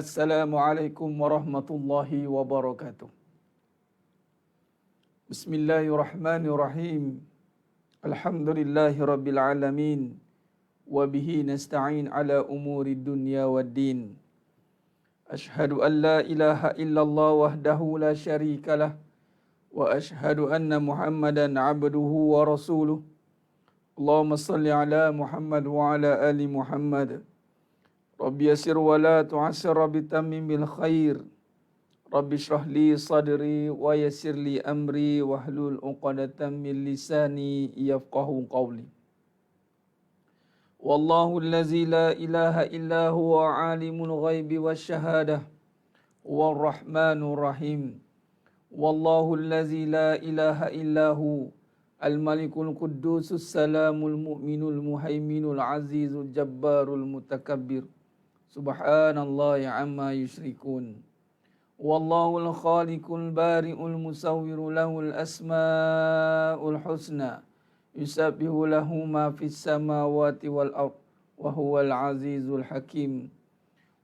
Assalamualaikum warahmatullahi wabarakatuh. Bismillahirrahmanirrahim. Alhamdulillahi rabbil alamin. Wa bihi nasta'in ala umuri dunya waddin. Ashhadu an la ilaha illallah wahdahu la syarika lah. Wa ashhadu anna Muhammadan abduhu wa rasuluh. Allahumma salli ala Muhammad wa ala ali Muhammad. Rabbi yasir wa la tu'asir Rabbi tamim bil khair. Rabbi shrah li sadri wa yassir li amri wahlul 'uqdatam min lisani yafqahu qawli. Wallahu allazi la ilaha illa huwa 'alimul ghaibi wasyahadah huwar rahmanur rahim. Wallahu allazi la ilaha illa hu al-malikul quddusus salamul mu'minul muhaiminul azizul jabbarul mutakabbir. Subhanallahi amma yusyrikun. Wallahul khaliqul bari'ul musawwiru lahul asma'ul husna. Yusabbihu lahu ma fis samawati wal ard wa huwal azizul hakim.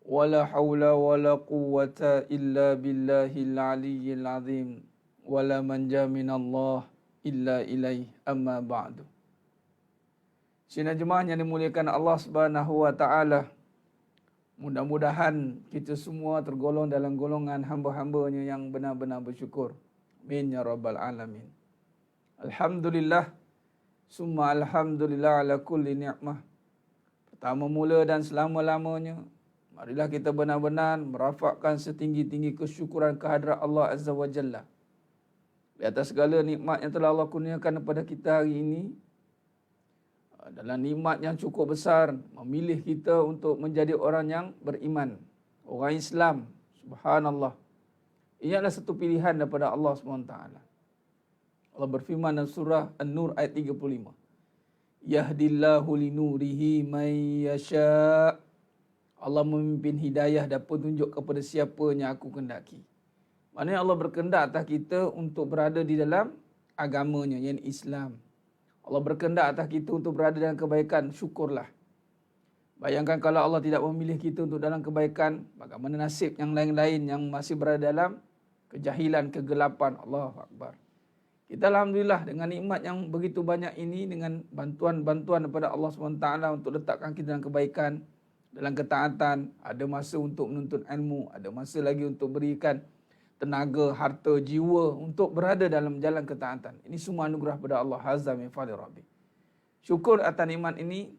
Wala hawla wala quwwata illa billahil aliyyil azim. Wala manja minallah illa ilaih, amma ba'du. Sidang jemaah yang dimuliakan Allah Subhanahu wa taala, mudah-mudahan kita semua tergolong dalam golongan hamba-hambanya yang benar-benar bersyukur. Amin ya rabbal alamin. Alhamdulillah, summa alhamdulillah ala kulli ni'mah. Pertama mula dan selama-lamanya, marilah kita benar-benar merafakkan setinggi-tinggi kesyukuran kehadrat Allah Azza wa Jalla di atas segala nikmat yang telah Allah kurniakan kepada kita hari ini. Dalam nikmat yang cukup besar, memilih kita untuk menjadi orang yang beriman, orang Islam. Subhanallah. Ini adalah satu pilihan daripada Allah SWT. Allah berfirman dalam surah An-Nur ayat 35. Yahdillahu linurihi man yasha'. Allah memimpin hidayah dan petunjuk kepada siapa yang aku kehendaki. Maknanya Allah berkehendak atas kita untuk berada di dalam agamanya, yang Islam. Allah berkehendak atas kita untuk berada dalam kebaikan, syukurlah. Bayangkan kalau Allah tidak memilih kita untuk dalam kebaikan, bagaimana nasib yang lain-lain yang masih berada dalam kejahilan, kegelapan. Allahu Akbar. Kita alhamdulillah dengan nikmat yang begitu banyak ini, dengan bantuan-bantuan daripada Allah SWT untuk letakkan kita dalam kebaikan, dalam ketaatan. Ada masa untuk menuntut ilmu, ada masa lagi untuk berikan tenaga, harta, jiwa untuk berada dalam jalan ketaatan. Ini semua anugerah daripada Allah. Hazza min fadli Rabbi. Syukur atas nikmat ini,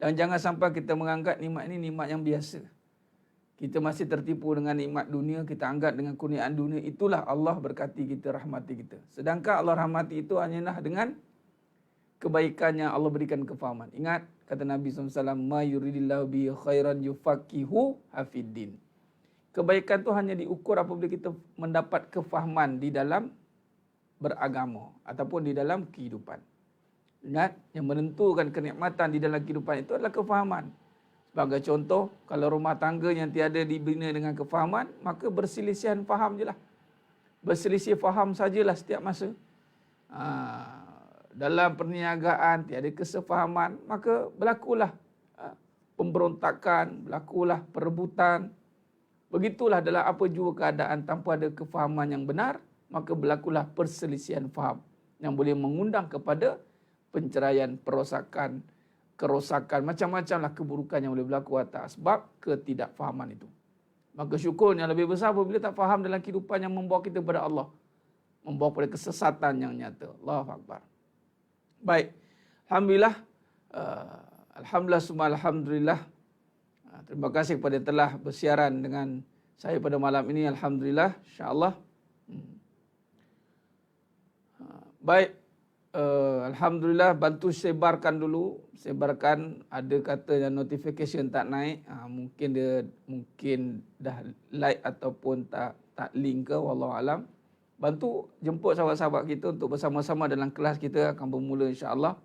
dan jangan sampai kita menganggap nikmat ini nikmat yang biasa. Kita masih tertipu dengan nikmat dunia, kita anggap dengan kurniaan dunia itulah Allah berkati kita, rahmati kita. Sedangkan Allah rahmati itu hanyalah dengan kebaikan yang Allah berikan kefahaman. Ingat kata Nabi SAW, ma yuridillahu bi khairan yufaqihu hafiddin. Kebaikan tu hanya diukur apabila kita mendapat kefahaman di dalam beragama ataupun di dalam kehidupan. Ingat, yang menentukan kenikmatan di dalam kehidupan itu adalah kefahaman. Sebagai contoh, kalau rumah tangga yang tiada dibina dengan kefahaman, maka berselisihan faham je lah. Berselisih faham sajalah setiap masa. Dalam perniagaan tiada kesefahaman, maka berlakulah pemberontakan, berlakulah perebutan. Begitulah dalam apa jua keadaan tanpa ada kefahaman yang benar, maka berlakulah perselisihan faham yang boleh mengundang kepada penceraian, perosakan, kerosakan, macam-macamlah keburukan yang boleh berlaku atas sebab ketidakfahaman itu. Maka syukur yang lebih besar apabila tak faham dalam kehidupan yang membawa kita kepada Allah, membawa kepada kesesatan yang nyata. Allahu Akbar. Baik. Alhamdulillah. Alhamdulillah summa alhamdulillah. Terima kasih kepada yang telah bersiaran dengan saya pada malam ini. Alhamdulillah, insya-Allah. Baik, alhamdulillah, bantu sebarkan dulu. Sebarkan, ada kata yang notification tak naik. Mungkin dah like ataupun tak link ke, wallahu alam. Bantu jemput sahabat-sahabat kita untuk bersama-sama dalam kelas kita akan bermula insya-Allah.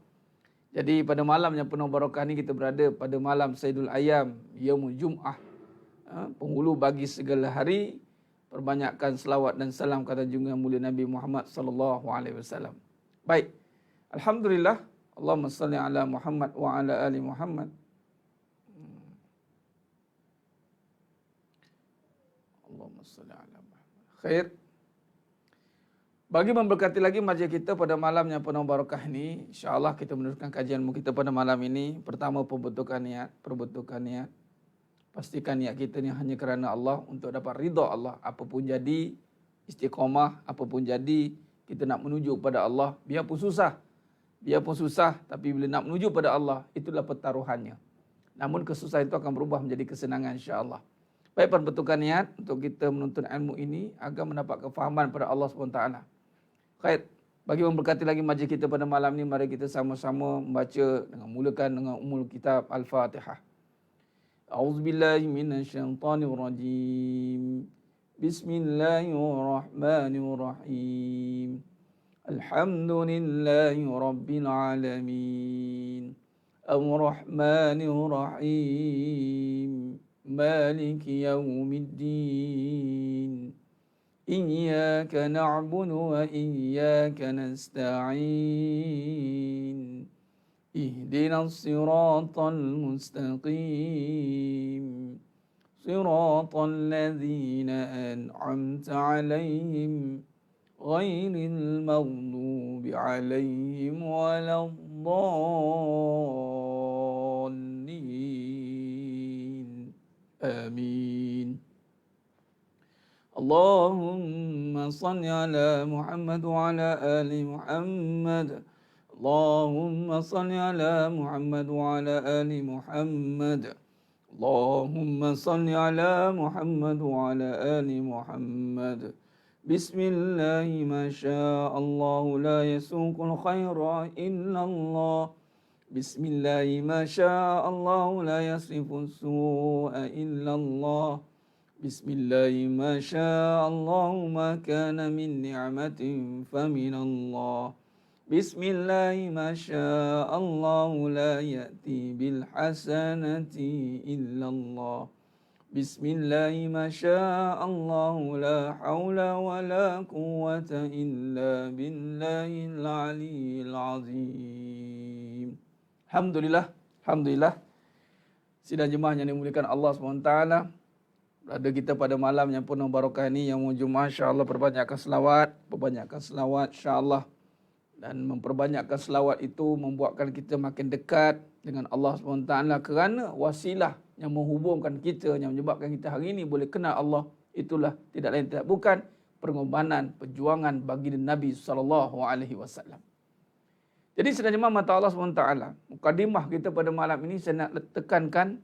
Jadi pada malam yang penuh barakah ni kita berada pada malam Sayyidul Ayyam, Yaumul Jum'ah, penghulu bagi segala hari. Perbanyakkan selawat dan salam kata junjungan mulia Nabi Muhammad sallallahu alaihi wasallam. Baik. Alhamdulillah, Allahumma salli ala Muhammad wa ala ali Muhammad. Allahumma salli ala Muhammad. Khair. Bagi memberkati lagi majlis kita pada malam yang penuh barakah ini, insya-Allah kita meneruskan kajian kita pada malam ini. Pertama, perbentukan niat. Pastikan niat kita ni hanya kerana Allah, untuk dapat ridha Allah. Apapun jadi, istiqamah, apapun jadi, kita nak menuju kepada Allah, biarpun susah, tapi bila nak menuju pada Allah, itulah pertaruhannya. Namun kesusahan itu akan berubah menjadi kesenangan, insya-Allah. Baik, perbetulkan niat untuk kita menuntut ilmu ini agar mendapat kefahaman pada Allah SWT. Khair. Bagi memberkati lagi majlis kita pada malam ini, mari kita sama-sama membaca mulakan dengan Ummul Kitab Al-Fatihah. A'udzubillahi minasyaitonirrajim. Bismillahirrahmanirrahim. Alhamdulillahi rabbil alamin. Ar-Rahmanir-Rahim. Maliki yaumiddin. Iyyaka na'budu wa iyyaka nasta'in. Ihdinas siratal mustaqim. Siratal ladzina an'amta 'alaihim ghairil maghdubi 'alaihim waladdallin. Amin. Allahumma salli ala Muhammad wa ala ali Muhammad. Allahumma salli ala Muhammad wa ala ali Muhammad. Allahumma salli ala Muhammad wa ala ali Muhammad. Bismillahi ma sya'allah la yasuqul khaira illa Allah. Bismillahi ma sya'allah la yasrifus su'a illa Allah. Bismillahi ma sya'allah ma kana min ni'matin faminallah. Bismillahi ma sya'allah la ya'ti bil hasanati illallah. Bismillahi ma sya'allah la hawla wa la quwwata illa billahil aliyyil azim. Alhamdulillah. Sidang jemaah yang dimuliakan Allah SWT, berada kita pada malam yang penuh barakah ini, yang Jumaat, insya-Allah perbanyakkan selawat insya-Allah. Dan memperbanyakkan selawat itu membuatkan kita makin dekat dengan Allah SWT, kerana wasilah yang menghubungkan kita, yang menyebabkan kita hari ini boleh kenal Allah, itulah tidak lain tidak bukan pengorbanan, perjuangan baginda Nabi SAW. Jadi sedang jemaah mata Allah SWT, mukadimah kita pada malam ini saya nak tekankan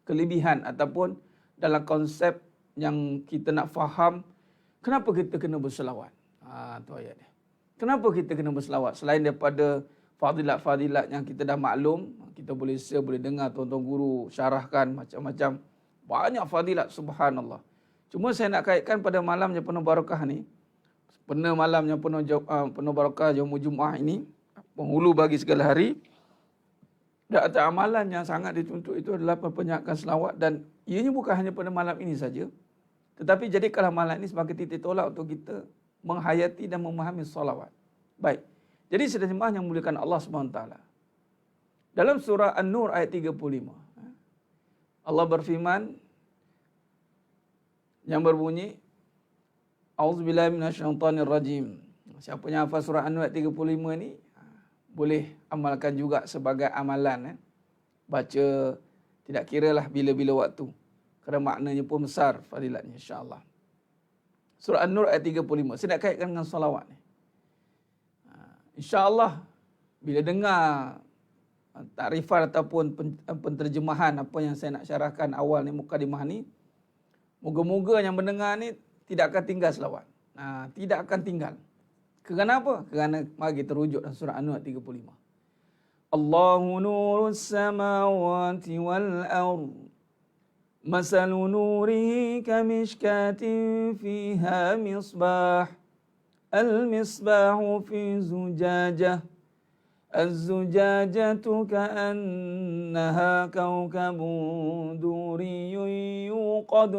kelebihan ataupun dalam konsep yang kita nak faham, kenapa kita kena berselawat. Tu ayat dia. Kenapa kita kena berselawat? Selain daripada fadilat-fadilat yang kita dah maklum, kita boleh dengar tuan-tuan guru syarahkan macam-macam. Banyak fadilat, subhanallah. Cuma saya nak kaitkan pada malam yang penuh barakah ni. Pada malam yang penuh barakah Yaumul Jumaah ini, penghulu bagi segala hari. Dan atas amalan yang sangat dituntut itu adalah perbanyakan selawat, dan ianya bukan hanya pada malam ini saja. Tetapi jadikanlah malam ini sebagai titik tolak untuk kita menghayati dan memahami salawat. Baik. Jadi sedang jemaah yang muliakan Allah SWT. Dalam surah An-Nur ayat 35. Allah berfirman yang berbunyi, A'udzubillahi minasyaitonirrajim. Siapa yang hafal surah An-Nur ayat 35 ni, boleh amalkan juga sebagai amalan. Baca tidak kiralah bila-bila waktu. Kerana maknanya pun besar fadilatnya, insya-Allah. Surah An-Nur ayat 35. Saya nak kaitkan dengan salawat ni. InsyaAllah bila dengar takrifan ataupun penterjemahan apa yang saya nak syarahkan awal ni, mukadimah ni, moga-moga yang mendengar ni tidak akan tinggal selawat. Tidak akan tinggal. Kerana apa? Kerana mari kita rujuk dalam surah An-Nur 35. Allahu nurus samawati wal ard. Masalu nurihi kamishkatin fiha misbah. Al-misbahu fi zujajah. الزجاجة كأنها كوكب دري يوقد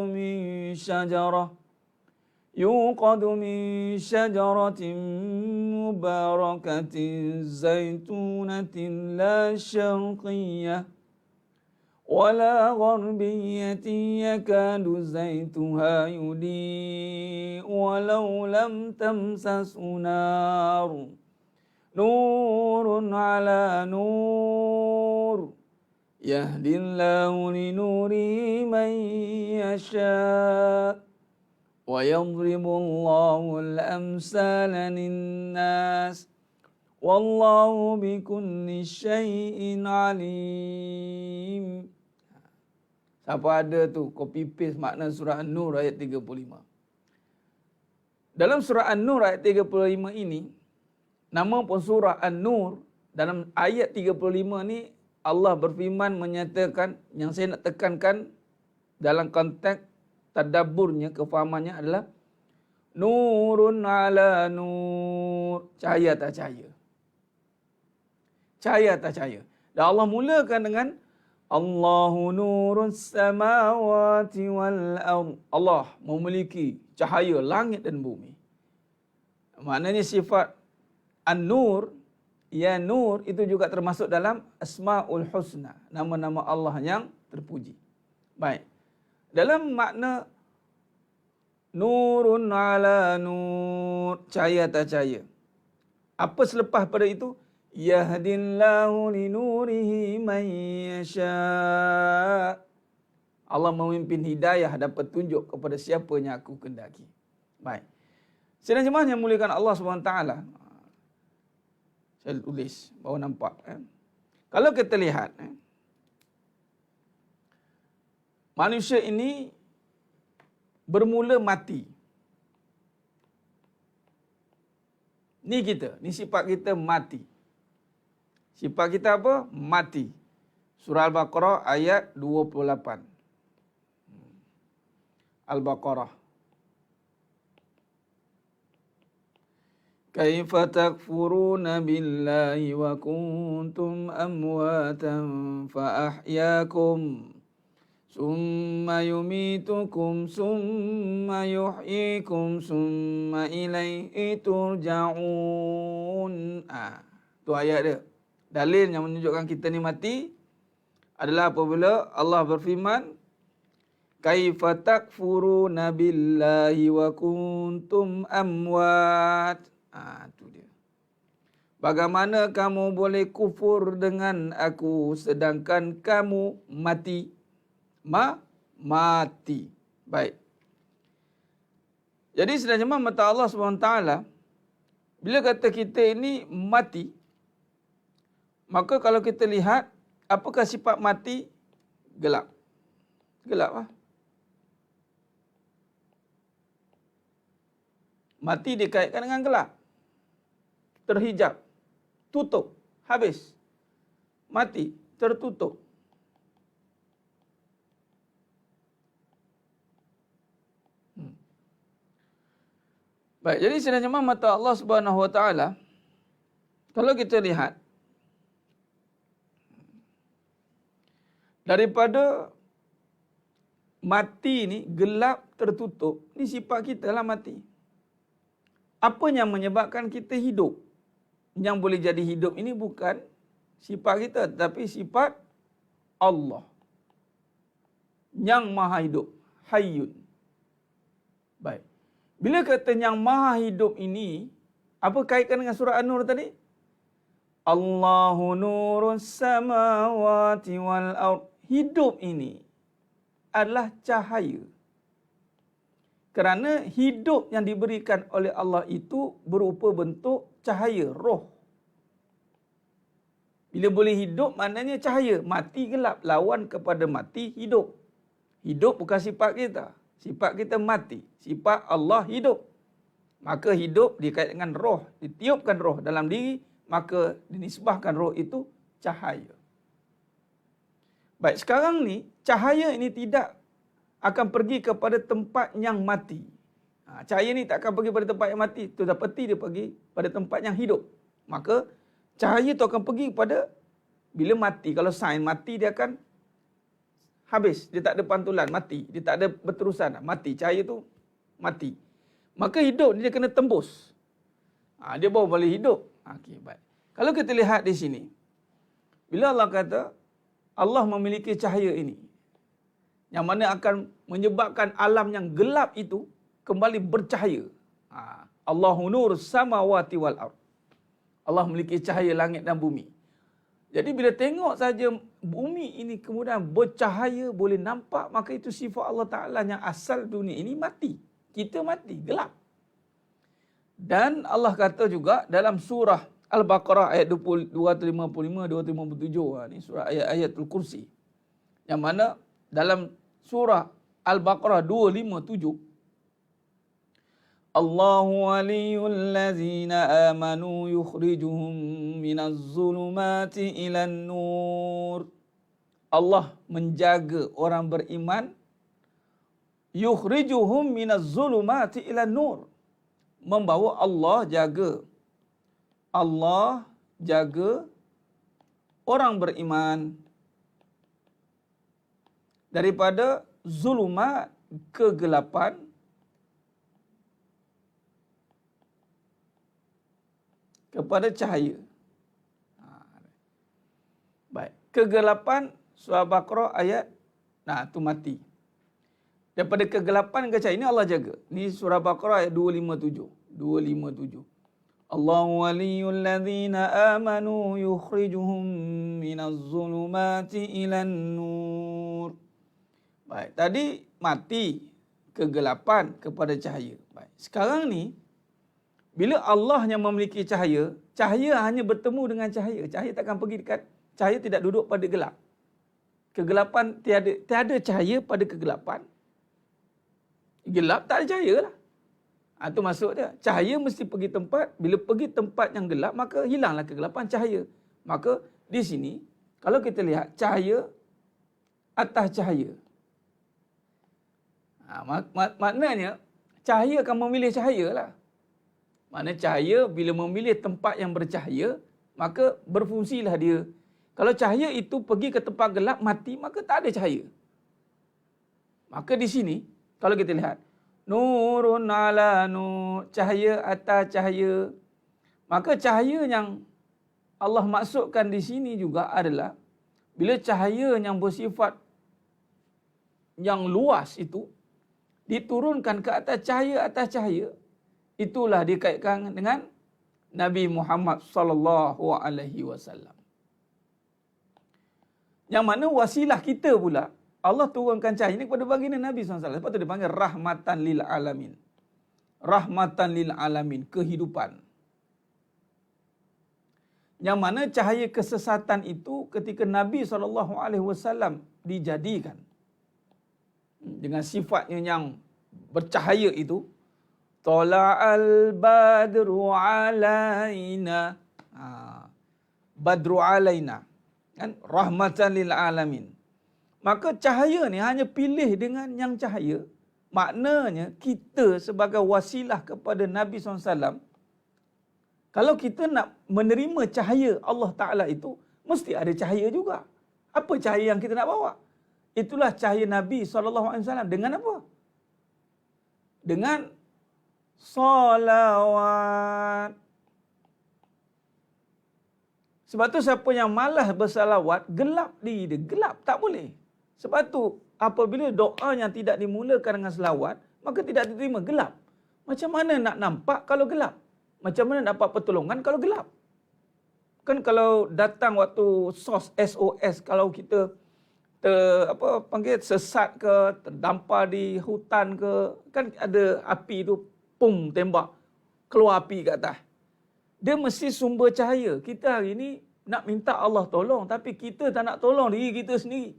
من شجرة مباركة زيتونة لا شرقية ولا غربية يكاد زيتها يضيء ولو لم تمسسه نار نور على نور يهدي الله لنوره من يشاء ويضرب الله الأمثال للناس والله بكل شيء عليم. Siapa ada tu copy paste makna surah An-Nur ayat 35. Dalam surah An-Nur ayat 35 ini, nama pun surah An-Nur, dalam ayat 35 ni Allah berfirman menyatakan, yang saya nak tekankan dalam konteks tadabburnya, kefahamannya adalah nurun ala nur, cahaya atas cahaya. Cahaya atas cahaya. Dan Allah mulakan dengan Allahu nurus samawati wal ard. Allah memiliki cahaya langit dan bumi. Maknanya sifat An-Nur, ya Nur, itu juga termasuk dalam Asmaul Husna, nama-nama Allah yang terpuji. Baik. Dalam makna nurun ala nur, cahaya atas cahaya, apa selepas pada itu? Yahdillahu linurihi man yasha. Allah memimpin hidayah dan petunjuk kepada siapa yang aku kehendaki. Baik. Sedang jemaah yang muliakan Allah SWT, saya tulis baru nampak. Kalau kita lihat, manusia ini bermula mati. Ni kita, ni sifat kita mati. Sifat kita apa? Mati. Surah Al-Baqarah ayat 28. Al-Baqarah. Kaifa takfuruna billahi wa kuntum amwatan fa ahyakum summa yumitukum summa yuhyikum summa ilaihi turja'un. Tu ayat dia. Dalil yang menunjukkan kita ni mati adalah apabila Allah berfirman, kaifa takfuruna billahi wa kuntum amwat. Tu dia. Bagaimana kamu boleh kufur dengan aku sedangkan kamu mati? Mati. Baik. Jadi sebenarnya mata Allah SWT, bila kata kita ini mati, maka kalau kita lihat, apakah sifat mati? Gelap. Gelap lah. Mati dikaitkan dengan gelap. Terhijab. Tutup. Habis. Mati. Tertutup. Baik, jadi sebenarnya mata Allah Subhanahu Wa Taala, kalau kita lihat, daripada mati ni, gelap, tertutup, ni sifat kita lah mati. Apa yang menyebabkan kita hidup? Yang boleh jadi hidup ini bukan sifat kita, tetapi sifat Allah yang maha hidup, Hayyun. Baik. Bila kata yang maha hidup ini, apa kaitan dengan surah An-Nur tadi? Allahu nurus samawati wal ard. Hidup ini adalah cahaya. Kerana hidup yang diberikan oleh Allah itu berupa bentuk cahaya, roh. Bila boleh hidup, maknanya cahaya. Mati gelap, lawan kepada mati hidup. Hidup bukan sifat kita. Sifat kita mati. Sifat Allah hidup. Maka hidup dikait dengan roh. Ditiupkan roh dalam diri, maka dinisbahkan roh itu cahaya. Baik, sekarang ni, cahaya ini tidak akan pergi kepada tempat yang mati. Cahaya ni tak akan pergi pada tempat yang mati. Itu dapati dia pergi pada tempat yang hidup. Maka, cahaya itu akan pergi kepada bila mati. Kalau sains mati, dia akan habis. Dia tak ada pantulan, mati. Dia tak ada berterusan, mati. Cahaya itu mati. Maka hidup dia kena tembus. Dia baru boleh hidup. Okey, baik. Kalau kita lihat di sini, bila Allah kata, Allah memiliki cahaya ini, yang mana akan menyebabkan alam yang gelap itu kembali bercahaya. Allahu nur samawati wal ard. Allah memiliki cahaya langit dan bumi. Jadi bila tengok saja bumi ini kemudian bercahaya, boleh nampak, maka itu sifat Allah Ta'ala yang asal dunia ini mati. Kita mati, gelap. Dan Allah kata juga dalam surah Al-Baqarah ayat 255, 257. Ini surah ayat-ayatul kursi. Yang mana dalam surah Al-Baqarah 257, Allahu waliyul ladzina amanu yukhrijuhum minaz zulumati ilan nur. Allah menjaga orang beriman, yukhrijuhum minaz zulumati ilan nur. Membawa Allah jaga orang beriman daripada zulumat, kegelapan, kepada cahaya. Baik, kegelapan surah Baqarah ayat tu mati. Daripada kegelapan ke cahaya ini Allah jaga. Ini surah Baqarah ayat 257. Allahu waliyul ladzina amanu yukhrijuhum minaz zulumati ilan nur. Baik, tadi mati, kegelapan kepada cahaya. Baik, sekarang ni bila Allah yang memiliki cahaya, cahaya hanya bertemu dengan cahaya. Cahaya takkan pergi dekat, cahaya tidak duduk pada gelap. Kegelapan tiada cahaya pada kegelapan. Gelap tak ada cahaya lah. Itu maksud dia. Cahaya mesti pergi tempat, bila pergi tempat yang gelap, maka hilanglah kegelapan, cahaya. Maka di sini, kalau kita lihat cahaya atas cahaya. Maknanya, cahaya akan memilih cahaya lah. Maknanya cahaya bila memilih tempat yang bercahaya, maka berfungsilah dia. Kalau cahaya itu pergi ke tempat gelap, mati, maka tak ada cahaya. Maka di sini, kalau kita lihat, nurun ala nur, cahaya atas cahaya. Maka cahaya yang Allah maksudkan di sini juga adalah, bila cahaya yang bersifat yang luas itu, diturunkan ke atas cahaya, itulah dikaitkan dengan Nabi Muhammad sallallahu alaihi wasallam. Yang mana wasilah kita pula, Allah turunkan cahaya ini kepada baginda Nabi SAW. Lepas tu dia panggil rahmatan lil alamin. Rahmatan lil alamin, kehidupan. Yang mana cahaya kesesatan itu ketika Nabi SAW dijadikan dengan sifatnya yang bercahaya itu, Tala'al badru alaina. Badru alaina. Kan? Rahmatan lil alamin. Maka cahaya ni hanya pilih dengan yang cahaya. Maknanya kita sebagai wasilah kepada Nabi SAW, kalau kita nak menerima cahaya Allah Ta'ala itu, mesti ada cahaya juga. Apa cahaya yang kita nak bawa? Itulah cahaya Nabi SAW. Dengan apa? Dengan salawat. Sebab tu siapa yang malas bersalawat, gelap diri dia. Gelap, tak boleh. Sebab tu apabila doa yang tidak dimulakan dengan selawat, maka tidak diterima, gelap. Macam mana nak nampak kalau gelap? Macam mana dapat pertolongan kalau gelap? Kan kalau datang waktu SOS, kalau kita sesat ke, terdampar di hutan ke, kan ada api tu, pum, tembak, keluar api kat atas. Dia mesti sumber cahaya. Kita hari ini nak minta Allah tolong, tapi kita tak nak tolong diri kita sendiri.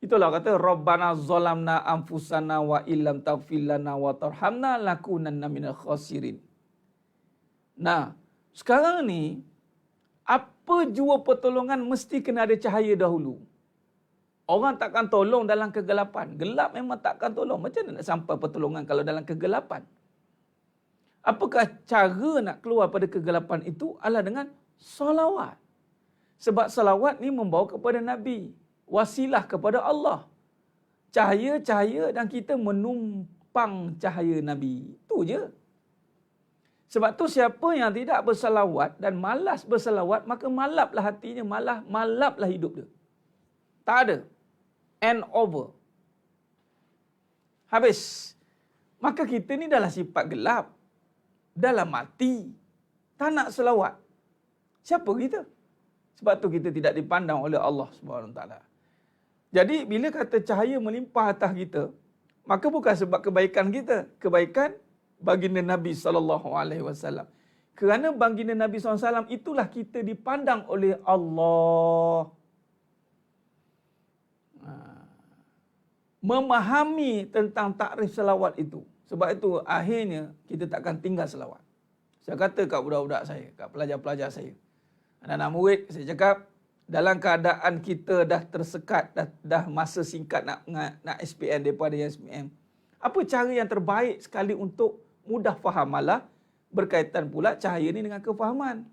Itulah kata Rabbana zalamna anfusana wa illam taghfir lana wa tarhamna lakunanna minal khasirin. Nah, sekarang ni apa jua pertolongan mesti kena ada cahaya dahulu. Orang takkan tolong dalam kegelapan. Gelap memang takkan tolong. Macam mana nak sampai pertolongan kalau dalam kegelapan? Apakah cara nak keluar pada kegelapan itu? Adalah dengan salawat. Sebab salawat ni membawa kepada Nabi. Wasilah kepada Allah. Cahaya-cahaya dan kita menumpang cahaya Nabi. Itu je. Sebab tu siapa yang tidak berselawat dan malas berselawat, maka malaplah hatinya, malaplah hidup dia. Tak ada. End over. Habis. Maka kita ni dalam sifat gelap. Dalam mati. Tak nak selawat. Siapa kita? Sebab tu kita tidak dipandang oleh Allah SWT. Jadi bila kata cahaya melimpah atas kita, maka bukan sebab kebaikan kita. Kebaikan baginda Nabi SAW. Kerana baginda Nabi SAW itulah kita dipandang oleh Allah. Memahami tentang takrif selawat itu. Sebab itu akhirnya kita takkan tinggal selawat. Saya kata kat budak-budak saya, kat pelajar-pelajar saya, anak-anak murid, saya cakap, dalam keadaan kita dah tersekat, dah masa singkat nak SPM daripada SPM, apa cara yang terbaik sekali untuk mudah faham? Malah berkaitan pula cahaya ni dengan kefahaman.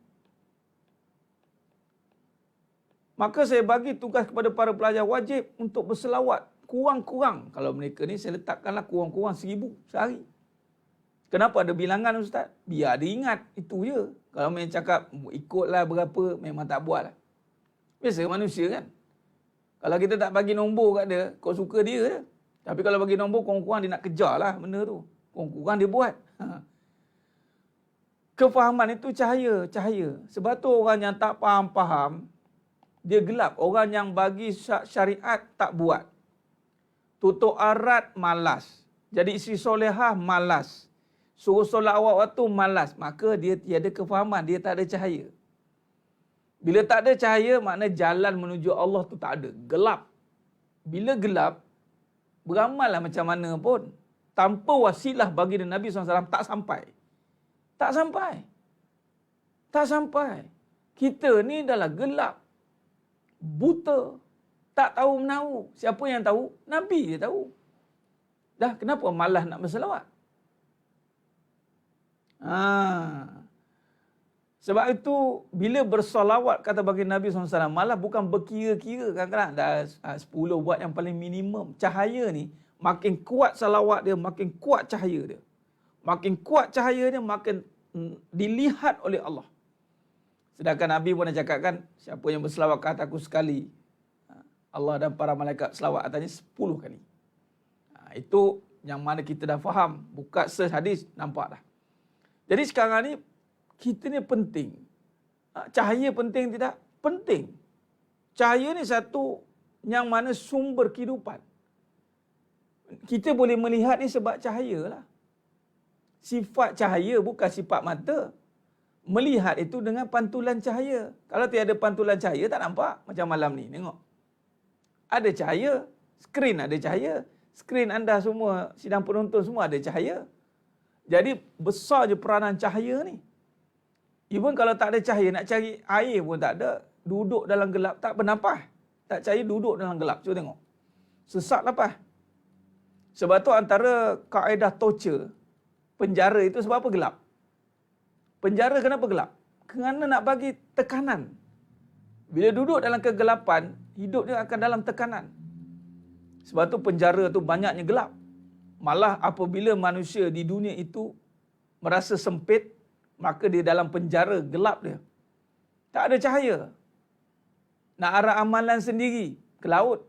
Maka saya bagi tugas kepada para pelajar wajib untuk berselawat. Kurang-kurang, kalau mereka ni saya letakkanlah kurang-kurang 1000 sehari. Kenapa ada bilangan Ustaz? Biar dia ingat, itu je. Kalau main cakap ikutlah berapa, memang tak buat lah. Biasa manusia kan. Kalau kita tak bagi nombor kat dia, kau suka dia je. Tapi kalau bagi nombor, kurang-kurang dia nak kejar lah benda tu. Kurang-kurang dia buat. Kefahaman itu cahaya. Sebab tu orang yang tak faham, dia gelap. Orang yang bagi syariat tak buat. Tutup aurat malas. Jadi isteri solehah malas. Suruh solat awal waktu malas. Maka dia tiada kefahaman. Dia tak ada cahaya. Bila tak ada cahaya, makna jalan menuju Allah tu tak ada. Gelap. Bila gelap, beramallah macam mana pun. Tanpa wasilah bagi Nabi SAW, tak sampai. Tak sampai. Tak sampai. Kita ni adalah gelap. Buta. Tak tahu menahu. Siapa yang tahu? Nabi dia tahu. Dah, kenapa malas nak berselawat? Sebab itu, bila bersolawat, kata bagi Nabi SAW, malah bukan berkira-kira. Kadang-kadang dah 10 buat yang paling minimum. Cahaya ni, makin kuat salawat dia, makin kuat cahaya dia. Makin kuat cahaya dia, makin dilihat oleh Allah. Sedangkan Nabi pun dah cakap kan, siapa yang berselawat ke atasku sekali, Allah dan para malaikat selawat atasnya 10 kali. Itu yang mana kita dah faham. Buka search hadis, nampak dah. Jadi sekarang ni, kita ni penting. Cahaya penting tidak? Penting. Cahaya ni satu yang mana sumber kehidupan. Kita boleh melihat ni sebab cahaya lah. Sifat cahaya bukan sifat mata. Melihat itu dengan pantulan cahaya. Kalau tiada pantulan cahaya, tak nampak. Macam malam ni, tengok. Ada cahaya, skrin ada cahaya. Skrin anda semua, sidang penonton semua ada cahaya. Jadi besar je peranan cahaya ni. Even kalau tak ada cahaya, nak cari air pun tak ada. Duduk dalam gelap, tak bernafas. Tak cahaya, duduk dalam gelap. Cuba tengok. Sesak lepas. Sebab tu antara kaedah torture, penjara itu sebab apa gelap? Penjara kenapa gelap? Kerana nak bagi tekanan. Bila duduk dalam kegelapan, hidup dia akan dalam tekanan. Sebab tu penjara tu banyaknya gelap. Malah apabila manusia di dunia itu merasa sempit, maka dia dalam penjara gelap dia. Tak ada cahaya. Nak arah amalan sendiri ke laut.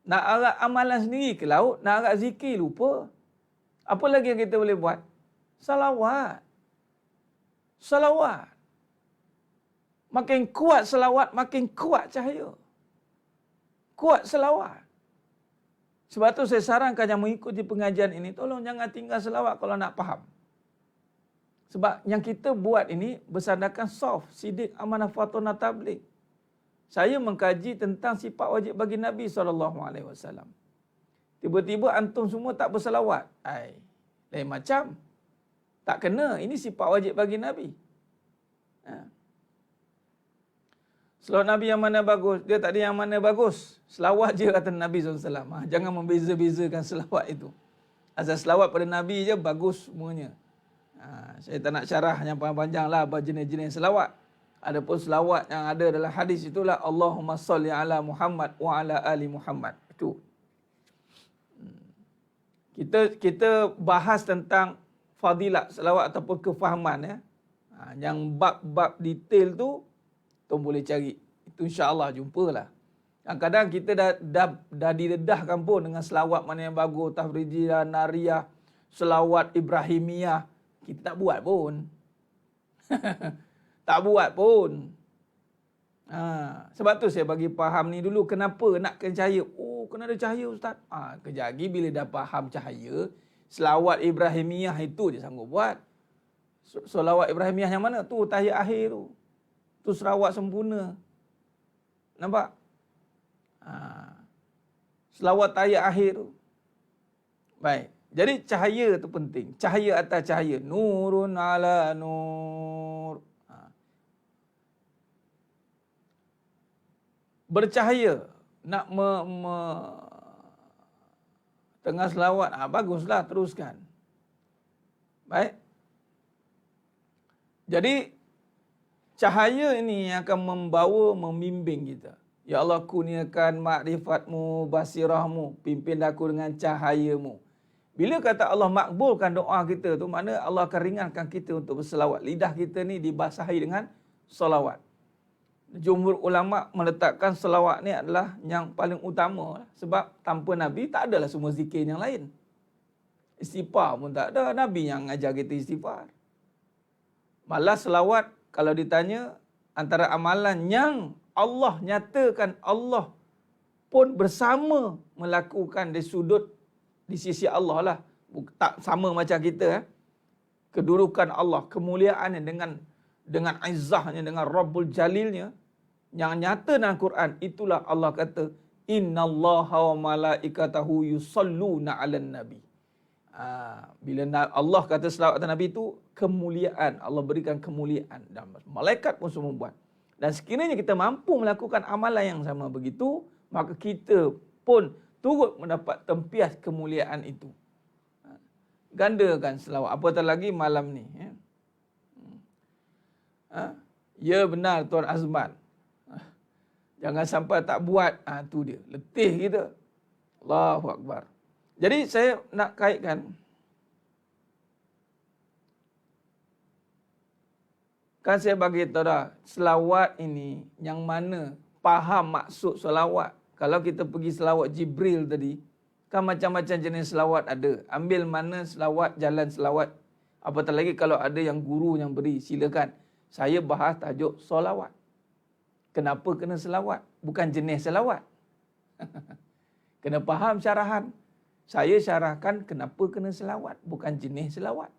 Nak arah amalan sendiri ke laut, nak arah zikir lupa. Apa lagi yang kita boleh buat? Salawat. Salawat. Makin kuat salawat, makin kuat cahaya. Kuat salawat. Sebab tu saya sarankan yang mengikuti pengajian ini, tolong jangan tinggal selawat kalau nak faham. Sebab yang kita buat ini bersandarkan soft, sidik, amanah, fatona, tabligh. Saya mengkaji tentang sifat wajib bagi Nabi SAW. Tiba-tiba antum semua tak berselawat. Lain macam. Tak kena. Ini sifat wajib bagi Nabi. Selawat Nabi yang mana bagus? Dia tak ada yang mana bagus. Selawat je kata Nabi SAW. Jangan membeza-bezakan selawat itu. Asal selawat pada Nabi je bagus semuanya. Saya tak nak syarah yang panjang-panjang lah jenis-jenis selawat. Adapun selawat yang ada dalam hadis itulah Allahumma salli ala Muhammad wa ala ali Muhammad. Itu. Kita bahas tentang fadilat selawat ataupun kefahaman ya. Yang bab-bab detail tu tuan boleh cari. Itu insya-Allah jumpalah. Kadang-kadang kita dah didedahkan pun dengan selawat mana yang bagus, tafrijiyah, nariyah, selawat Ibrahimiyah, kita tak buat pun. Tak buat pun. Sebab tu saya bagi faham ni dulu kenapa nak kena cahaya. Oh, kena ada cahaya ustaz. Kejap lagi bila dah faham cahaya, selawat Ibrahimiyah itu dia sanggup buat. Selawat Ibrahimiyah yang mana? Tu tahiyat akhir tu. Tu selawat sempurna. Nampak? Selawat tahiyat akhir tu. Baik. Jadi cahaya tu penting. Cahaya atas cahaya. Nurun ala nur. Bercahaya. Nak tengah selawat. Baguslah, teruskan. Baik. Jadi, cahaya ini akan membimbing kita. Ya Allah, kurniakan makrifat-Mu, basirah-Mu. Pimpin aku dengan cahaya-Mu. Bila kata Allah makbulkan doa kita tu, makna Allah akan ringankan kita untuk berselawat. Lidah kita ni dibasahi dengan selawat. Jumhur ulama meletakkan selawat ni adalah yang paling utama. Sebab tanpa Nabi tak adalah semua zikir yang lain. Istighfar pun tak ada. Nabi yang ajar kita istighfar. Malah selawat kalau ditanya antara amalan yang Allah nyatakan Allah pun bersama melakukan di sudut di sisi Allah lah. Tak sama macam kita. Kedudukan Allah, kemuliaannya dengan izzahnya, dengan Rabbul Jalilnya. Yang nyata dalam Quran, itulah Allah kata, Innallaha wa malaikatahu yusalluna 'alan nabi. Bila Allah kata selawat atas Nabi itu, kemuliaan. Allah berikan kemuliaan. Dan malaikat pun semua buat. Dan sekiranya kita mampu melakukan amalan yang sama begitu, maka kita pun turut mendapat tempias kemuliaan itu. Gandakan selawat. Apatah lagi malam ni. Ya benar Tuan Azman. Jangan sampai tak buat. Tu dia. Letih kita. Allahu Akbar. Jadi saya nak kaitkan. Kan saya bagi tahu dah. Selawat ini yang mana faham maksud selawat. Kalau kita pergi selawat Jibril tadi, kan macam-macam jenis selawat ada. Ambil mana selawat, jalan selawat. Apatah lagi kalau ada yang guru yang beri, silakan. Saya bahas tajuk selawat. Kenapa kena selawat? Bukan jenis selawat. Kena faham syarahan. Saya syarahkan kenapa kena selawat, bukan jenis selawat.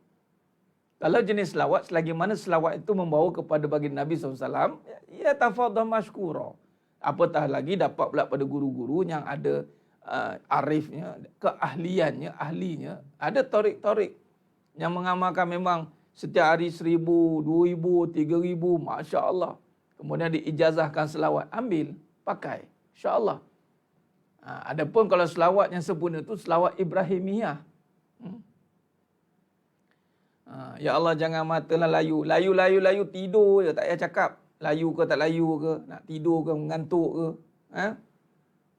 Kalau jenis selawat, selagi mana selawat itu membawa kepada baginda Nabi SAW, ya tafadhal mashkura. Apatah lagi dapat pula pada guru-guru yang ada arifnya, keahliannya, ahlinya. Ada torik-torik yang mengamalkan memang setiap hari 1,000, 2,000, 3,000, Masya Allah. Kemudian diijazahkan selawat. Ambil, pakai. InsyaAllah. Adapun kalau selawat yang sempurna itu selawat Ibrahimiyah. Ya Allah jangan matalah layu. Layu, tidur je. Tak payah cakap. Layu ke tak layu ke. Nak tidur ke, mengantuk ke.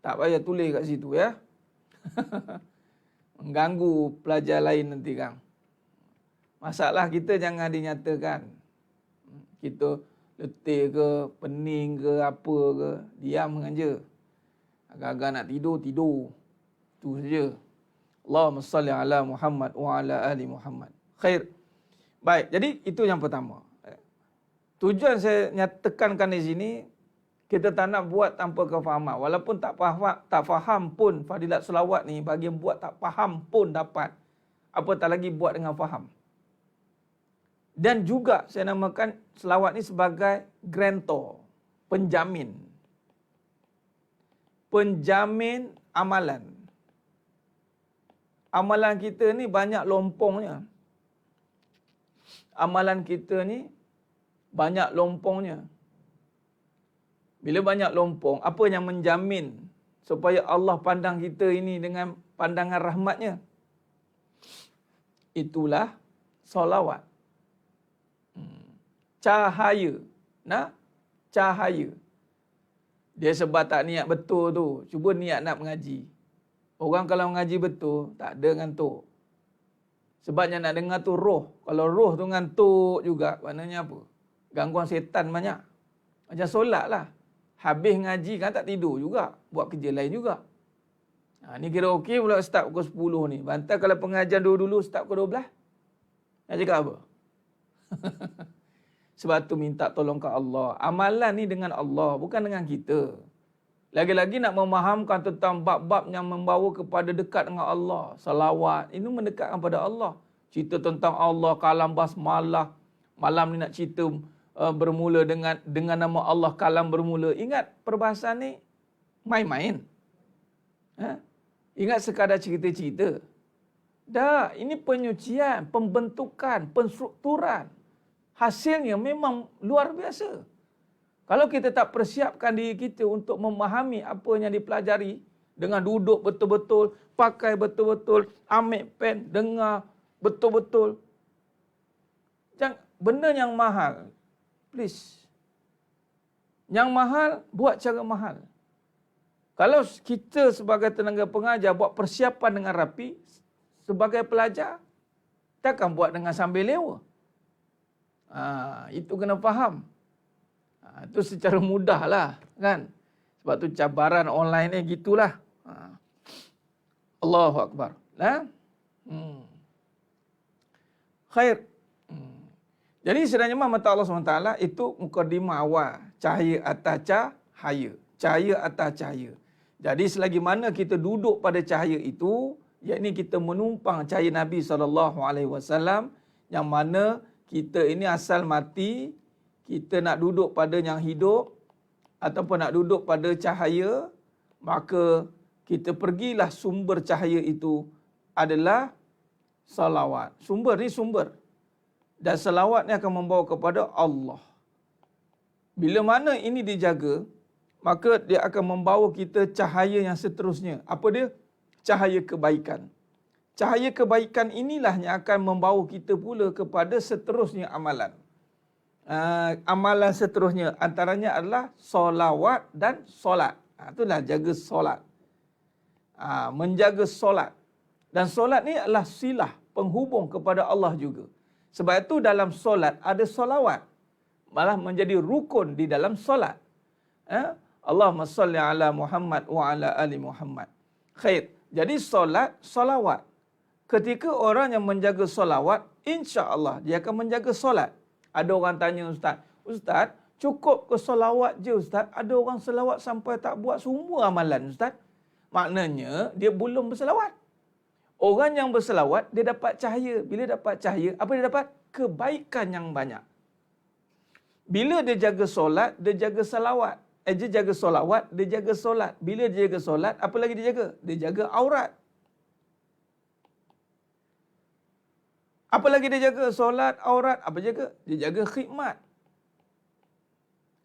Tak payah tulis kat situ ya. Mengganggu pelajar lain nanti kan. Masalah kita jangan dinyatakan. Kita letih ke, pening ke, apa ke. Diam saja. Agak-agak nak tidur. Itu saja. Allahumma salli ala Muhammad wa ala ali Muhammad. Khair. Baik, jadi itu yang pertama. Tujuan saya tekankan di sini, kita tak nak buat tanpa kefahaman. Walaupun tak faham pun fadilat selawat ni, bagi yang buat tak faham pun dapat. Apatah lagi buat dengan faham. Dan juga saya namakan selawat ni sebagai grantor, penjamin. Penjamin amalan. Amalan kita ni banyak lompongnya. Amalan kita ni banyak lompongnya. Bila banyak lompong, apa yang menjamin supaya Allah pandang kita ini dengan pandangan rahmatnya? Itulah solawat. Cahaya. Cahaya. Dia sebab tak niat betul tu. Cuba niat nak mengaji. Orang kalau mengaji betul, tak ada ngantuk. Sebabnya nak dengar tu roh. Kalau roh tu ngantuk juga, maknanya apa? Gangguan setan banyak. Macam solat lah. Habis ngaji kan tak tidur juga. Buat kerja lain juga. Ni kira okey pula start pukul 10 ni. Bantai kalau pengajian dulu start pukul 12. Nak cakap apa? Sebab tu minta tolong ke Allah. Amalan ni dengan Allah, bukan dengan kita. Lagi-lagi nak memahamkan tentang bab-bab yang membawa kepada dekat dengan Allah. Salawat, ini mendekatkan pada Allah. Cerita tentang Allah, kalam basmalah. Malam ni nak cerita bermula dengan nama Allah, kalam bermula. Ingat perbahasan ni main-main. Ingat sekadar cerita-cerita. Dah, ini penyucian, pembentukan, penstrukturan. Hasilnya memang luar biasa. Kalau kita tak persiapkan diri kita untuk memahami apa yang dipelajari, dengan duduk betul-betul, pakai betul-betul, ambil pen, dengar betul-betul. Benda yang mahal, please. Yang mahal, buat cara mahal. Kalau kita sebagai tenaga pengajar buat persiapan dengan rapi, sebagai pelajar, takkan buat dengan sambil lewa. Itu kena faham. Itu secara mudah lah, kan? Sebab tu cabaran online ni gitulah. Allahu Akbar. Khair. Jadi sebenarnya mata Allah SWT itu mukadimah awal. Cahaya atas cahaya. Cahaya atas cahaya. Jadi selagi mana kita duduk pada cahaya itu, yakni kita menumpang cahaya Nabi SAW, yang mana kita ini asal mati, kita nak duduk pada yang hidup, ataupun nak duduk pada cahaya, maka kita pergilah sumber cahaya itu adalah salawat. Sumber ni sumber. Dan salawat ni akan membawa kepada Allah. Bila mana ini dijaga, maka dia akan membawa kita cahaya yang seterusnya. Apa dia? Cahaya kebaikan. Cahaya kebaikan inilah yang akan membawa kita pula kepada seterusnya amalan. Amalan seterusnya antaranya adalah solawat dan solat. Itulah jaga solat. Menjaga solat. Dan solat ni adalah silah, penghubung kepada Allah juga. Sebab itu dalam solat ada solawat. Malah menjadi rukun di dalam solat. Allahumma salli ala Muhammad wa ala ali Muhammad. Khair. Jadi solat, solawat. Ketika orang yang menjaga solawat, insya-Allah dia akan menjaga solat. Ada orang tanya Ustaz, cukup ke solawat je Ustaz? Ada orang selawat sampai tak buat semua amalan Ustaz. Maknanya dia belum berselawat. Orang yang berselawat, dia dapat cahaya. Bila dapat cahaya, apa dia dapat? Kebaikan yang banyak. Bila dia jaga solat, dia jaga salawat. Dia jaga solawat, dia jaga solat. Bila dia jaga solat, apa lagi dia jaga? Dia jaga aurat. Apa lagi dia jaga? Solat, aurat. Apa jaga? Dia jaga khidmat.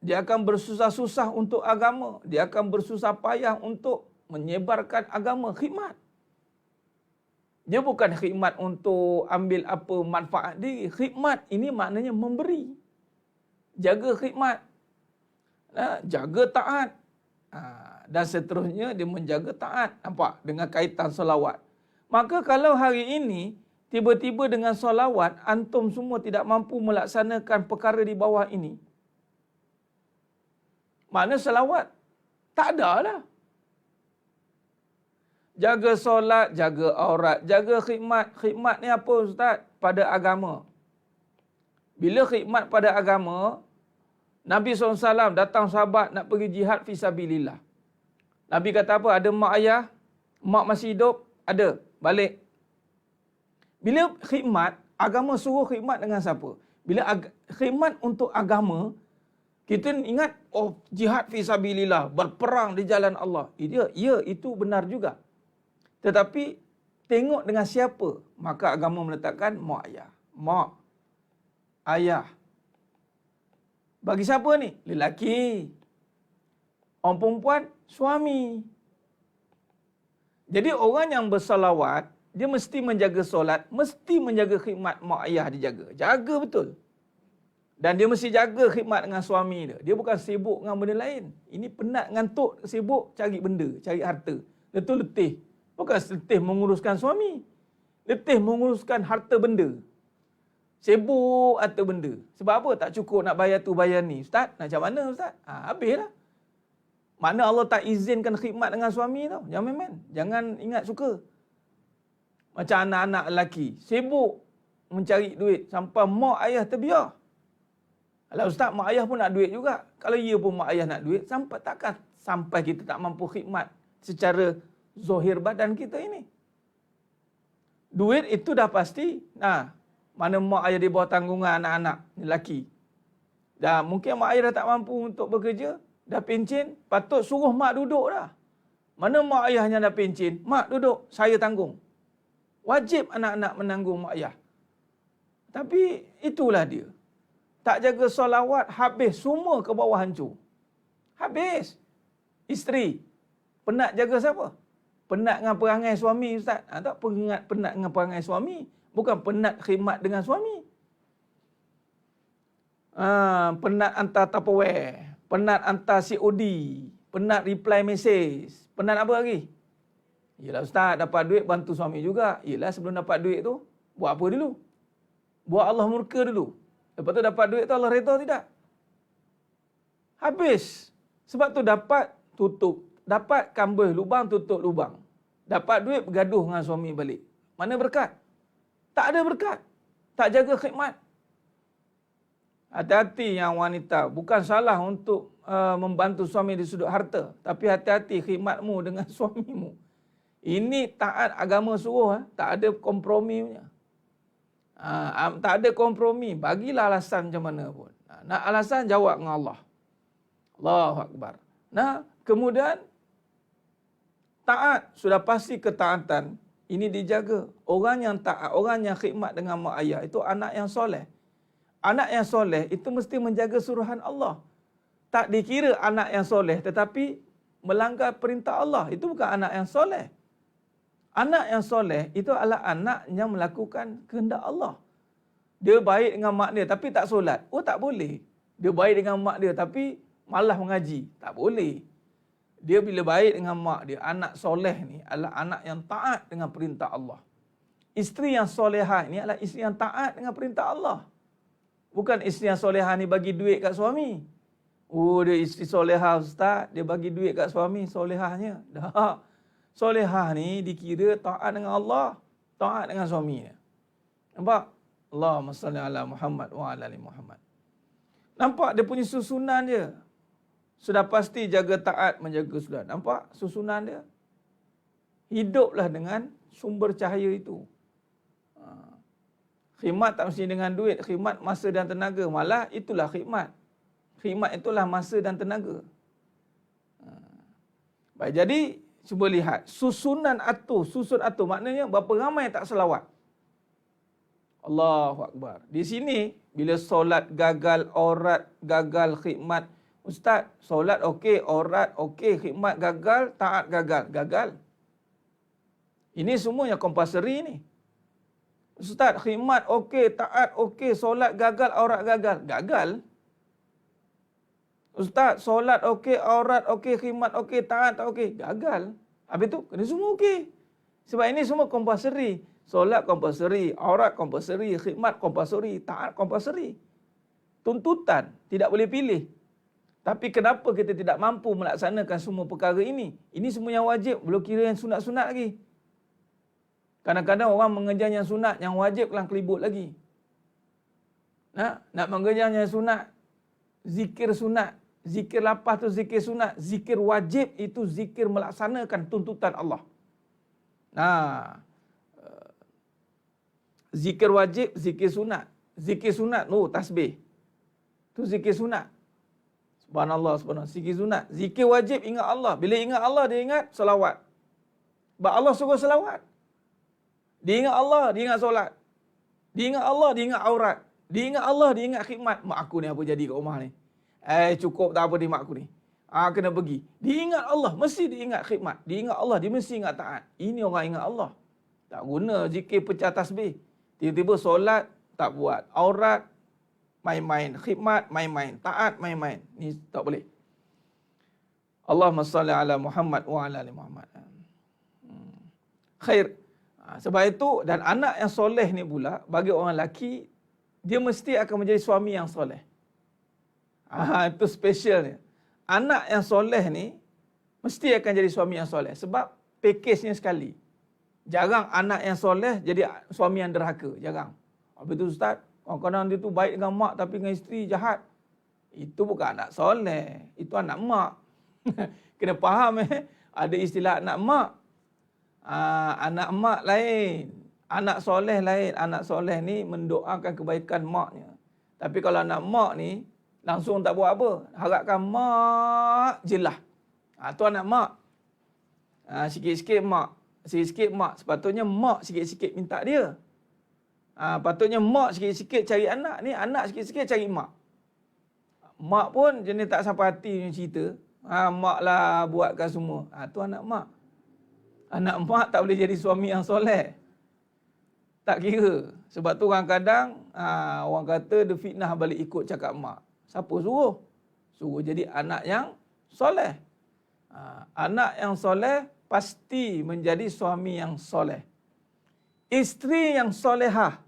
Dia akan bersusah-susah untuk agama. Dia akan bersusah payah untuk menyebarkan agama. Khidmat. Dia bukan khidmat untuk ambil apa manfaat diri. Khidmat ini maknanya memberi. Jaga khidmat. Jaga taat. Dan seterusnya dia menjaga taat. Nampak? Dengan kaitan solawat. Maka kalau hari ini, tiba-tiba dengan solawat, antum semua tidak mampu melaksanakan perkara di bawah ini. Makna solawat tak ada lah. Jaga solat, jaga aurat, jaga khidmat. Khidmat ni apa Ustaz? Pada agama. Bila khidmat pada agama, Nabi SAW datang sahabat nak pergi jihad fisabilillah. Nabi kata apa? Ada mak ayah, mak masih hidup? Ada. Balik. Bila khidmat, agama suruh khidmat dengan siapa? Bila khidmat untuk agama, kita ingat, jihad fisabilillah, berperang di jalan Allah. Ya, itu benar juga. Tetapi, tengok dengan siapa. Maka agama meletakkan mak ayah. Mak, ayah. Bagi siapa ni? Lelaki. Orang perempuan, suami. Jadi orang yang bersalawat, dia mesti menjaga solat, mesti menjaga khidmat mak ayah dijaga. Jaga betul. Dan dia mesti jaga khidmat dengan suami dia. Dia bukan sibuk dengan benda lain. Ini penat ngantuk, sibuk cari benda, cari harta. Letih. Bukan letih menguruskan suami. letih menguruskan harta benda. Sibuk harta benda. Sebab apa? Tak cukup nak bayar tu bayar ni. Ustaz, nak macam mana Ustaz? Habislah. Mana Allah tak izinkan khidmat dengan suami tau. Jangan main-main. Jangan ingat suka. Macam anak-anak lelaki. Sibuk mencari duit. Sampai mak ayah terbiar. Alah Ustaz, mak ayah pun nak duit juga. Kalau ia pun mak ayah nak duit, sampai kita tak mampu khidmat secara zahir badan kita ini. Duit itu dah pasti. Mana mak ayah di bawah tanggungan anak-anak lelaki. Dan mungkin mak ayah dah tak mampu untuk bekerja. Dah pencen, patut suruh mak duduk dah. Mana mak ayahnya dah pencen, mak duduk, saya tanggung. Wajib anak-anak menanggung mak ayah. Tapi itulah dia. Tak jaga solawat, habis semua ke bawah hancur. Habis. Isteri, penat jaga siapa? Penat dengan perangai suami, Ustaz. Tak penat dengan perangai suami. Bukan penat khidmat dengan suami. Penat hantar Tupperware. Penat hantar COD. Penat reply message. Penat apa lagi? Yelah Ustaz, dapat duit bantu suami juga. Yelah sebelum dapat duit tu, buat apa dulu? Buat Allah murka dulu. Lepas tu dapat duit tu Allah redha tidak? Habis. Sebab tu dapat tutup. Dapat kambih lubang, tutup lubang. Dapat duit bergaduh dengan suami balik. Mana berkat? Tak ada berkat. Tak jaga khidmat. Hati-hati yang wanita. Bukan salah untuk membantu suami di sudut harta. Tapi hati-hati khidmatmu dengan suamimu. Ini taat agama suruh. Tak ada kompromi punya. Tak ada kompromi. Bagilah alasan macam mana pun. Nak alasan, jawab dengan Allah. Allahu Akbar. Kemudian, taat. Sudah pasti ketaatan. Ini dijaga. Orang yang taat, orang yang khidmat dengan mak ayah, itu anak yang soleh. Anak yang soleh itu mesti menjaga suruhan Allah. Tak dikira anak yang soleh tetapi melanggar perintah Allah. Itu bukan anak yang soleh. Anak yang soleh itu adalah anak yang melakukan kehendak Allah. Dia baik dengan mak dia tapi tak solat. Tak boleh. Dia baik dengan mak dia tapi malas mengaji. Tak boleh. Dia bila baik dengan mak dia, anak soleh ni adalah anak yang taat dengan perintah Allah. Isteri yang solehah ni adalah isteri yang taat dengan perintah Allah. Bukan isteri yang solehah ni bagi duit kat suami. Dia isteri solehah Ustaz, dia bagi duit kat suami, solehahnya. Dah. Solehah ni dikira taat dengan Allah, taat dengan suaminya. Nampak? Allahumma salli ala Muhammad wa ala ali Muhammad. Nampak dia punya susunan dia. Sudah pasti jaga taat, menjaga sunnah. Nampak susunan dia? Hiduplah dengan sumber cahaya itu. Khidmat tak mesti dengan duit. Khidmat masa dan tenaga. Malah itulah khidmat. Khidmat itulah masa dan tenaga. Baik, jadi cuba lihat. Susun atur maknanya berapa ramai tak selawat. Allahu Akbar. Di sini, bila solat gagal, aurat gagal, khidmat. Ustaz, solat okey, aurat okey, khidmat gagal, taat gagal. Gagal. Ini semuanya compulsory ni. Ustaz, khidmat okey, taat okey, solat gagal, aurat gagal. Gagal. Ustaz, solat okey, aurat okey, khidmat okey, taat tak okey. Gagal. Habis tu, kena semua okey. Sebab ini semua compulsory. Solat compulsory, aurat compulsory, khidmat compulsory, taat compulsory. Tuntutan, tidak boleh pilih. Tapi kenapa kita tidak mampu melaksanakan semua perkara ini? Ini semua yang wajib, belum kira yang sunat-sunat lagi. Kadang-kadang orang mengejar yang sunat, yang wajib kelang kelibut lagi. Nak mengejar yang sunat, zikir sunat, zikir lapas tu zikir sunat, zikir wajib itu zikir melaksanakan tuntutan Allah. Zikir wajib, zikir sunat. Zikir sunat, tasbih. Tu zikir sunat. Subhanallah, subhanallah. Zikir sunat. Zikir wajib, ingat Allah. Bila ingat Allah, dia ingat selawat. Sebab Allah suruh selawat. Dia ingat Allah, dia ingat solat. Dia ingat Allah, dia ingat aurat. Dia ingat Allah, dia ingat khidmat. Mak aku ni apa jadi kat rumah ni? Cukup tak apa dia mak aku ni. Kena pergi. Dia ingat Allah, mesti dia ingat khidmat. Dia ingat Allah, dia mesti ingat taat. Ini orang ingat Allah. Tak guna zikir pecah tasbih. Tiba-tiba solat, tak buat. Aurat, main-main. Khidmat, main-main. Taat, main-main. Ni tak boleh. Allahumma salli ala Muhammad wa ala ali Muhammad. Khair. Sebab itu, dan anak yang soleh ni pula, bagi orang lelaki, dia mesti akan menjadi suami yang soleh. Itu specialnya. Anak yang soleh ni, mesti akan jadi suami yang soleh. Sebab pakejnya sekali. Jarang anak yang soleh jadi suami yang derhaka. Jarang. Habis tu Ustaz, kadang-kadang dia tu baik dengan mak tapi dengan isteri jahat. Itu bukan anak soleh. Itu anak mak. Kena faham Ada istilah anak mak. Anak mak lain. Anak soleh lain. Anak soleh ni mendoakan kebaikan maknya. Tapi kalau anak mak ni, langsung tak buat apa. Harapkan mak je lah. Tu anak mak. Sikit-sikit mak. Sikit-sikit mak. Sepatutnya mak sikit-sikit minta dia. Patutnya mak sikit-sikit cari anak ni. Anak sikit-sikit cari mak. Mak pun jenis tak sampai hati punya cerita. Mak lah buatkan semua. Tu anak mak. Anak mak tak boleh jadi suami yang soleh. Tak kira. Sebab tu kadang-kadang orang kata dia fitnah balik ikut cakap mak. Siapa suruh? Suruh jadi anak yang soleh. Anak yang soleh pasti menjadi suami yang soleh. Isteri yang solehah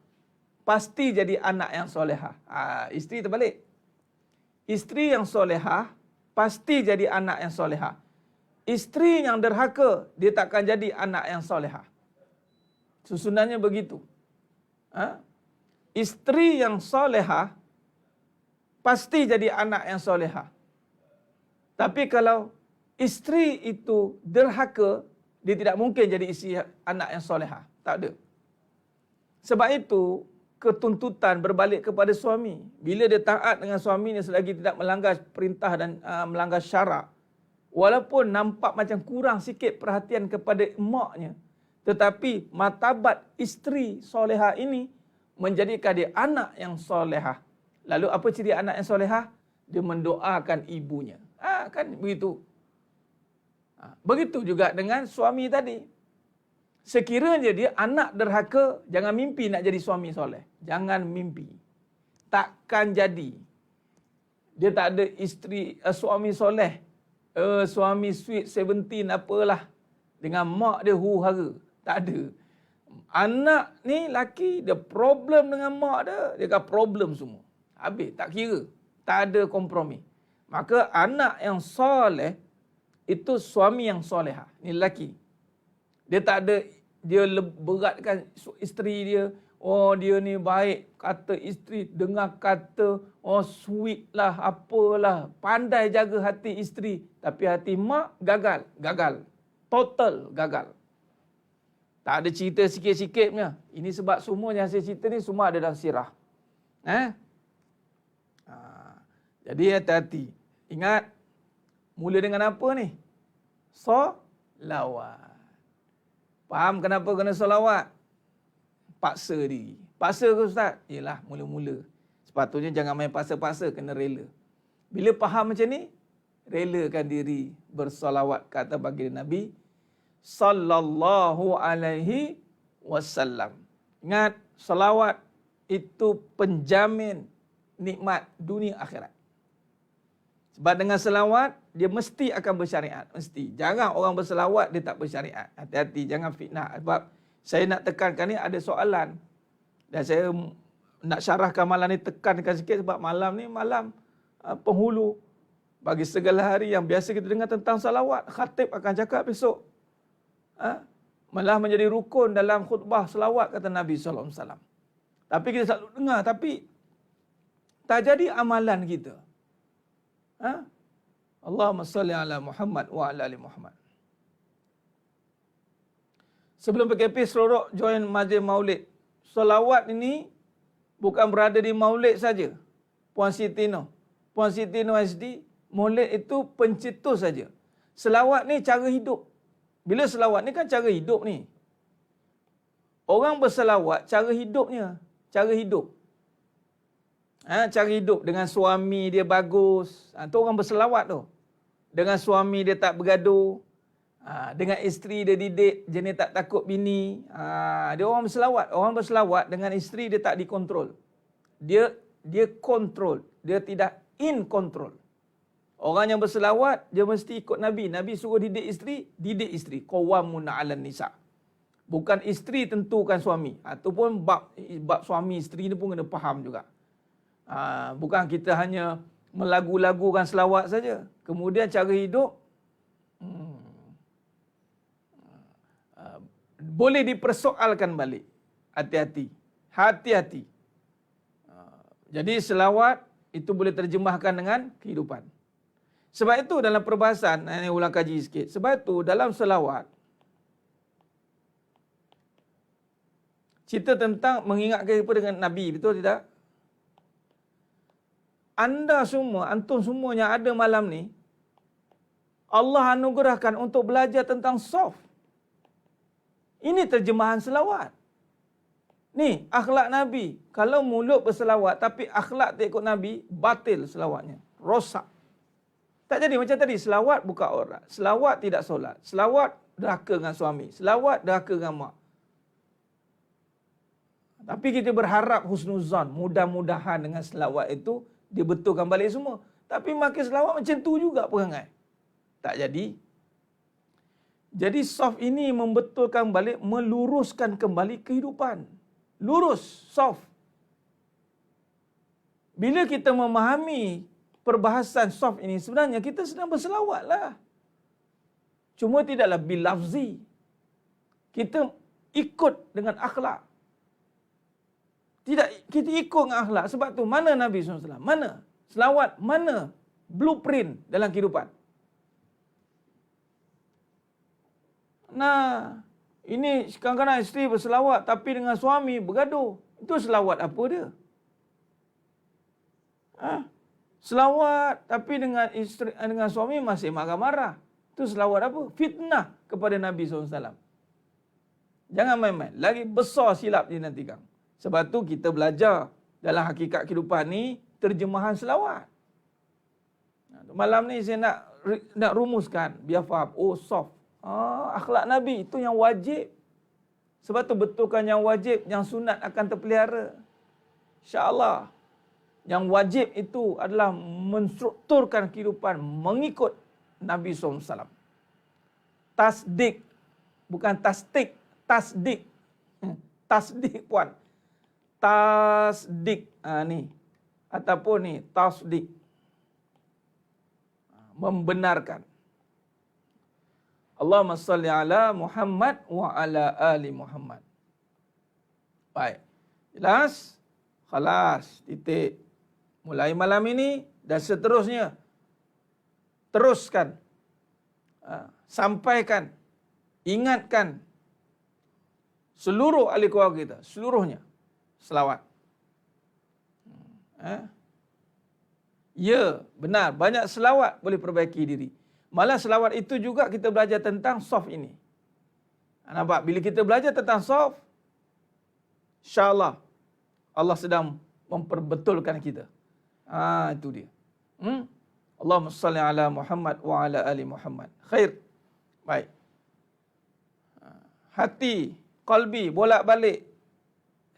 pasti jadi anak yang solehah. Isteri terbalik. Isteri yang solehah pasti jadi anak yang solehah. Isteri yang derhaka, dia takkan jadi anak yang solehah. Susunannya begitu. Isteri yang solehah pasti jadi anak yang solehah. Tapi kalau isteri itu derhaka, dia tidak mungkin jadi isteri anak yang solehah. Tak ada. Sebab itu, ketuntutan berbalik kepada suami. Bila dia taat dengan suaminya selagi tidak melanggar perintah dan melanggar syarak, walaupun nampak macam kurang sikit perhatian kepada emaknya, tetapi martabat isteri solehah ini menjadikan dia anak yang solehah. Lalu apa ciri anak yang solehah? Dia mendoakan ibunya. Kan begitu. Begitu juga dengan suami tadi. Sekiranya dia anak derhaka, jangan mimpi nak jadi suami soleh. Jangan mimpi. Takkan jadi. Dia tak ada isteri, suami soleh. Suami sweet 17 apalah. Dengan mak dia huru-hara. Tak ada. Anak ni laki, dia problem dengan mak dia. Dia kan problem semua. Habis, tak kira. Tak ada kompromi. Maka anak yang soleh, itu suami yang solehah. Ni lelaki. Dia tak ada, dia beratkan isteri dia. Dia ni baik, kata isteri. Dengar kata, sweet lah, apalah. Pandai jaga hati isteri. Tapi hati mak, gagal. Gagal. Total gagal. Tak ada cerita sikit-sikit punya. Ini sebab semua yang saya cerita ni semua ada dalam sirah. Jadi hati-hati. Ingat, mula dengan apa ni? Solawat. Faham kenapa kena solawat? Paksa diri. Paksa ke Ustaz? Yelah, mula-mula. Sepatutnya jangan main paksa-paksa, kena rela. Bila faham macam ni, relakan diri bersolawat, kata baginda Nabi sallallahu alaihi wasallam. Ingat, solawat itu penjamin nikmat dunia akhirat. Sebab dengan selawat, dia mesti akan bersyariat. Mesti. Jangan orang berselawat, dia tak bersyariat. Hati-hati, jangan fitnah. Sebab saya nak tekankan ni ada soalan. Dan saya nak syarahkan malam ni, tekankan sikit sebab malam ni malam penghulu. Bagi segala hari yang biasa kita dengar tentang salawat, khatib akan cakap besok. Malah menjadi rukun dalam khutbah selawat, kata Nabi SAW. Tapi kita selalu dengar, tapi tak jadi amalan kita. Allahumma salli ala Muhammad wa ala ali Muhammad. Sebelum PKP, seluruh join majlis maulid. Selawat ini bukan berada di maulid saja. Puan Siti Noh. Puan Siti Noh SD, maulid itu pencetus saja. Selawat ni cara hidup. Bila selawat ni kan cara hidup ni. Orang berselawat cara hidupnya. Cara hidup. Cara hidup dengan suami dia bagus. Tu orang berselawat tu. Dengan suami dia tak bergaduh. Dengan isteri dia didik jenis tak takut bini. Dia orang berselawat. Orang berselawat dengan isteri dia tak dikontrol. Dia kontrol. Dia tidak in control. Orang yang berselawat, dia mesti ikut Nabi. Nabi suruh didik isteri. Qawwamuna 'alan nisa. Bukan isteri tentukan suami. Ataupun bab suami isteri ni pun kena faham juga. Bukan kita hanya melagu-lagukan selawat saja. Kemudian cara hidup boleh dipersoalkan balik. Hati-hati. Hati-hati. Jadi selawat itu boleh terjemahkan dengan kehidupan. Sebab itu dalam perbahasan, ini ulang kaji sikit. Sebab itu dalam selawat, cerita tentang mengingatkan kepada dengan Nabi, betul tidak? Anda semua, antum semua yang ada malam ni, Allah anugerahkan untuk belajar tentang soft. Ini terjemahan selawat. Ni, akhlak Nabi. Kalau mulut berselawat tapi akhlak tak ikut Nabi, batil selawatnya. Rosak. Tak jadi macam tadi, selawat buka aurat. Selawat tidak solat. Selawat derhaka dengan suami. Selawat derhaka dengan mak. Tapi kita berharap husnuzan, mudah-mudahan dengan selawat itu dibetulkan balik semua. Tapi makin selawat macam tu juga perangai. Tak jadi. Jadi soft ini membetulkan balik, meluruskan kembali kehidupan. Lurus, soft. Bila kita memahami perbahasan soft ini, sebenarnya kita sedang berselawat lah. Cuma tidaklah bilafzi. Kita ikut dengan akhlak. Tidak, kita ikut dengan akhlak. Sebab tu, mana Nabi SAW? Mana? Selawat, mana? Blueprint dalam kehidupan. Nah, ini kadang-kadang isteri berselawat tapi dengan suami bergaduh. Itu selawat apa dia? Selawat tapi dengan isteri, dengan suami masih marah-marah. Itu selawat apa? Fitnah kepada Nabi SAW. Jangan main-main. Lagi besar silap dinantikan. Sebab tu kita belajar dalam hakikat kehidupan ni terjemahan selawat. Malam ni saya nak rumuskan biar faham. Oh, soft. Akhlak Nabi itu yang wajib. Sebab tu betulkan yang wajib, yang sunat akan terpelihara. InsyaAllah. Yang wajib itu adalah menstrukturkan kehidupan mengikut Nabi SAW. Tasdik. Bukan tasdik. Tasdik. Tasdik puan. Tasdik. Ni. Ataupun ni. Tasdik. Membenarkan. Allahumma salli ala Muhammad wa ala ali Muhammad. Baik. Jelas? Khalas. Titik. Mulai malam ini dan seterusnya. Teruskan. Sampaikan. Ingatkan. Seluruh ahli keluarga kita. Seluruhnya. Selawat. Ya, benar. Banyak selawat boleh perbaiki diri. Malah selawat itu juga kita belajar tentang soft ini. Nampak? Bila kita belajar tentang soft, insyaAllah Allah sedang memperbetulkan kita. Itu dia. Allahumma salli ala Muhammad wa ala ali Muhammad. Khair. Baik. Hati, qalbi, bolak-balik.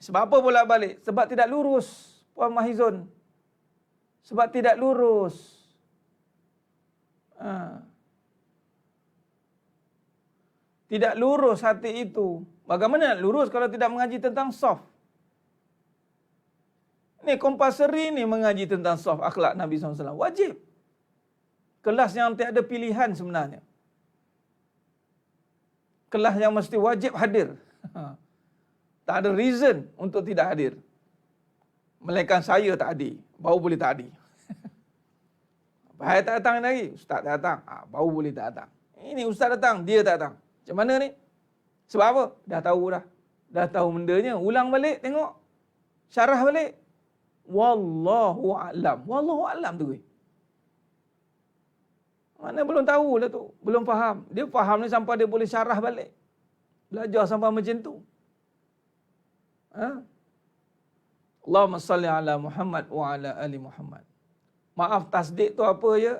Sebab apa bolak-balik? Sebab tidak lurus, Puan Mahizun. Sebab tidak lurus. Tidak lurus hati itu. Bagaimana nak lurus kalau tidak mengaji tentang soft? Ni compulsory ni mengaji tentang soft akhlak Nabi SAW. Wajib. Kelas yang tiada pilihan sebenarnya. Kelas yang mesti wajib hadir. Tak ada reason untuk tidak hadir. Melainkan saya tak hadir. Baru boleh tak hadir. Bahaya tak datang lagi. Ustaz tak datang. Baru boleh tak datang. Ini ustaz datang, dia tak datang. Macam mana ni? Sebab apa? Dah tahu dah. Dah tahu bendanya. Ulang balik, tengok. Syarah balik. Wallahu a'lam. Wallahu a'lam tu. Mana belum tahu lah tu. Belum faham. Dia faham ni sampai dia boleh syarah balik. Belajar sampai macam tu. Allahumma salli ala Muhammad wa ala ali Muhammad. Maaf, tasdik tu apa je?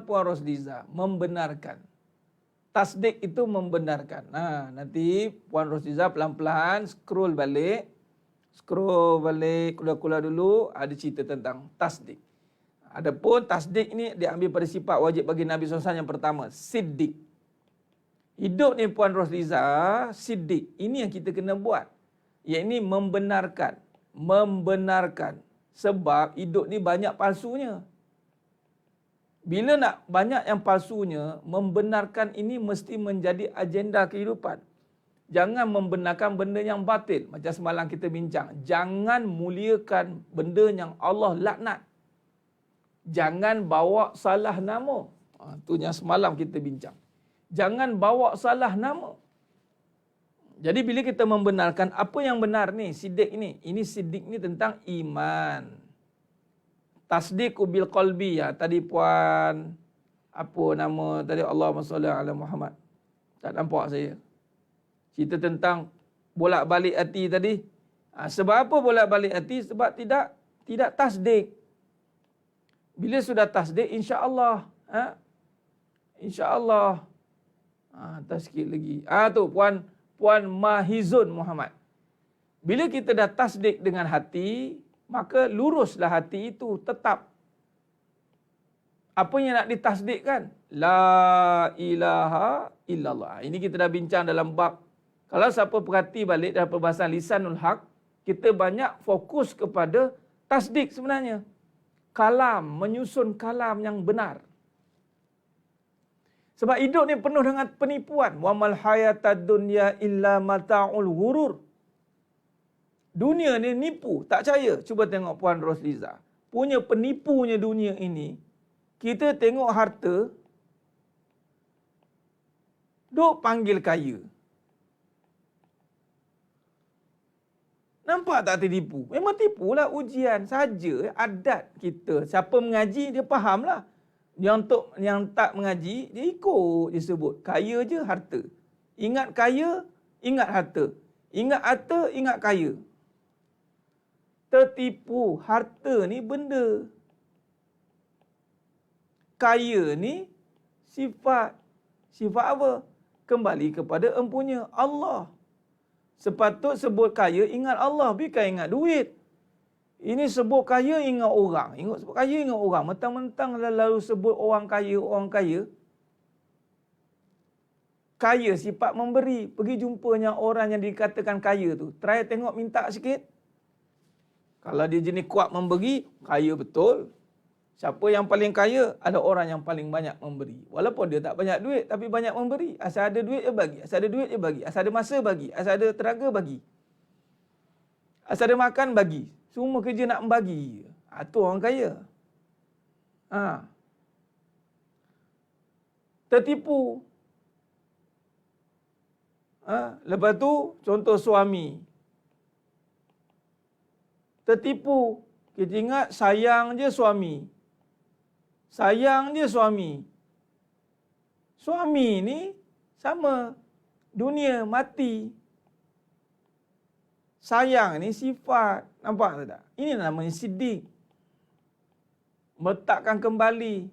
Puan Rosdiza, membenarkan. Tasdik itu membenarkan. Nanti Puan Rosdiza pelan-pelan scroll balik. Keluar dulu, ada cerita tentang tasdik. Adapun tasdik ini diambil pada sifat wajib bagi Nabi SAW yang pertama, siddiq. Hidup ni Puan Rosliza, siddiq. Ini yang kita kena buat. Iaitu membenarkan. Membenarkan. Sebab hidup ni banyak palsunya. Bila nak banyak yang palsunya, membenarkan ini mesti menjadi agenda kehidupan. Jangan membenarkan benda yang batil. Macam semalam kita bincang. Jangan muliakan benda yang Allah laknat. Jangan bawa salah nama. Itu yang semalam kita bincang. Jangan bawa salah nama. Jadi bila kita membenarkan apa yang benar ni, siddiq ni. Ini siddiq ni tentang iman. Tasdiqu bil qalbi. Ya, tadi Puan, apa nama tadi, Allahumma salli ala Muhammad. Tak nampak saya. Cerita tentang bolak-balik hati tadi. Sebab apa bolak-balik hati? Sebab tidak tasdik. Bila sudah tasdik, insya-Allah. Insya-Allah. Tak sikit lagi. Tu Puan Mahizun Muhammad. Bila kita dah tasdik dengan hati, maka luruslah hati itu tetap. Apa yang nak ditasdikkan? La ilaha illallah. Ini kita dah bincang dalam bab. Kalau siapa perhati balik dalam perbahasan lisanul haq, kita banyak fokus kepada tasdik sebenarnya. Kalam, menyusun kalam yang benar. Sebab hidup ni penuh dengan penipuan. Wa mal hayatad dunya illa mata'ul ghurur. Dunia ni nipu, tak percaya. Cuba tengok Puan Rosliza. Punya penipunya dunia ini, kita tengok harta, duk panggil kaya. Nampak tak tertipu? Memang tipulah, ujian saja, adat kita. Siapa mengaji, dia fahamlah. Yang tak mengaji, dia ikut dia sebut. Kaya je harta. Ingat kaya, ingat harta. Ingat harta, ingat kaya. Tertipu. Harta ni benda. Kaya ni sifat. Sifat apa? Kembali kepada empunya Allah. Sepatut sebut kaya, ingat Allah. Bukan ingat duit. Ini sebut kaya, ingat orang. Sebut kaya, ingat orang. Mentang-mentang lalu sebut orang kaya, orang kaya. Kaya sifat memberi. Pergi jumpanya orang yang dikatakan kaya tu. Try tengok, minta sikit. Kalau dia jenis kuat memberi, kaya betul. Siapa yang paling kaya? Ada orang yang paling banyak memberi. Walaupun dia tak banyak duit, tapi banyak memberi. Asal ada duit, dia bagi. Asal ada duit, dia bagi. Asal ada masa, bagi. Asal ada tenaga, bagi. Asal ada makan, bagi. Semua kerja nak membagi. Itu orang kaya. Tertipu. Lepas tu, contoh suami. Tertipu. Kita ingat sayang je suami. Sayang je suami. Suami ni sama. Dunia mati. Sayang ni sifat. Nampak tak? Ini namanya siddiq. Meletakkan kembali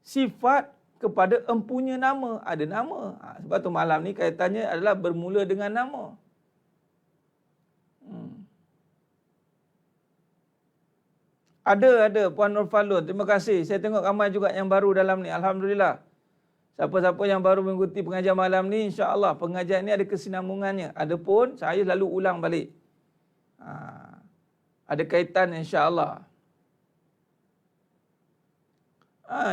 sifat kepada empunya nama. Ada nama. Sebab tu malam ni kaitannya adalah bermula dengan nama. Ada Puan Nurfalun. Terima kasih. Saya tengok ramai juga yang baru dalam ni. Alhamdulillah. Siapa-siapa yang baru mengikuti pengajian malam ni, insya-Allah pengajian ni ada kesinambungannya. Adapun saya selalu ulang balik. Ada kaitan, insya-Allah.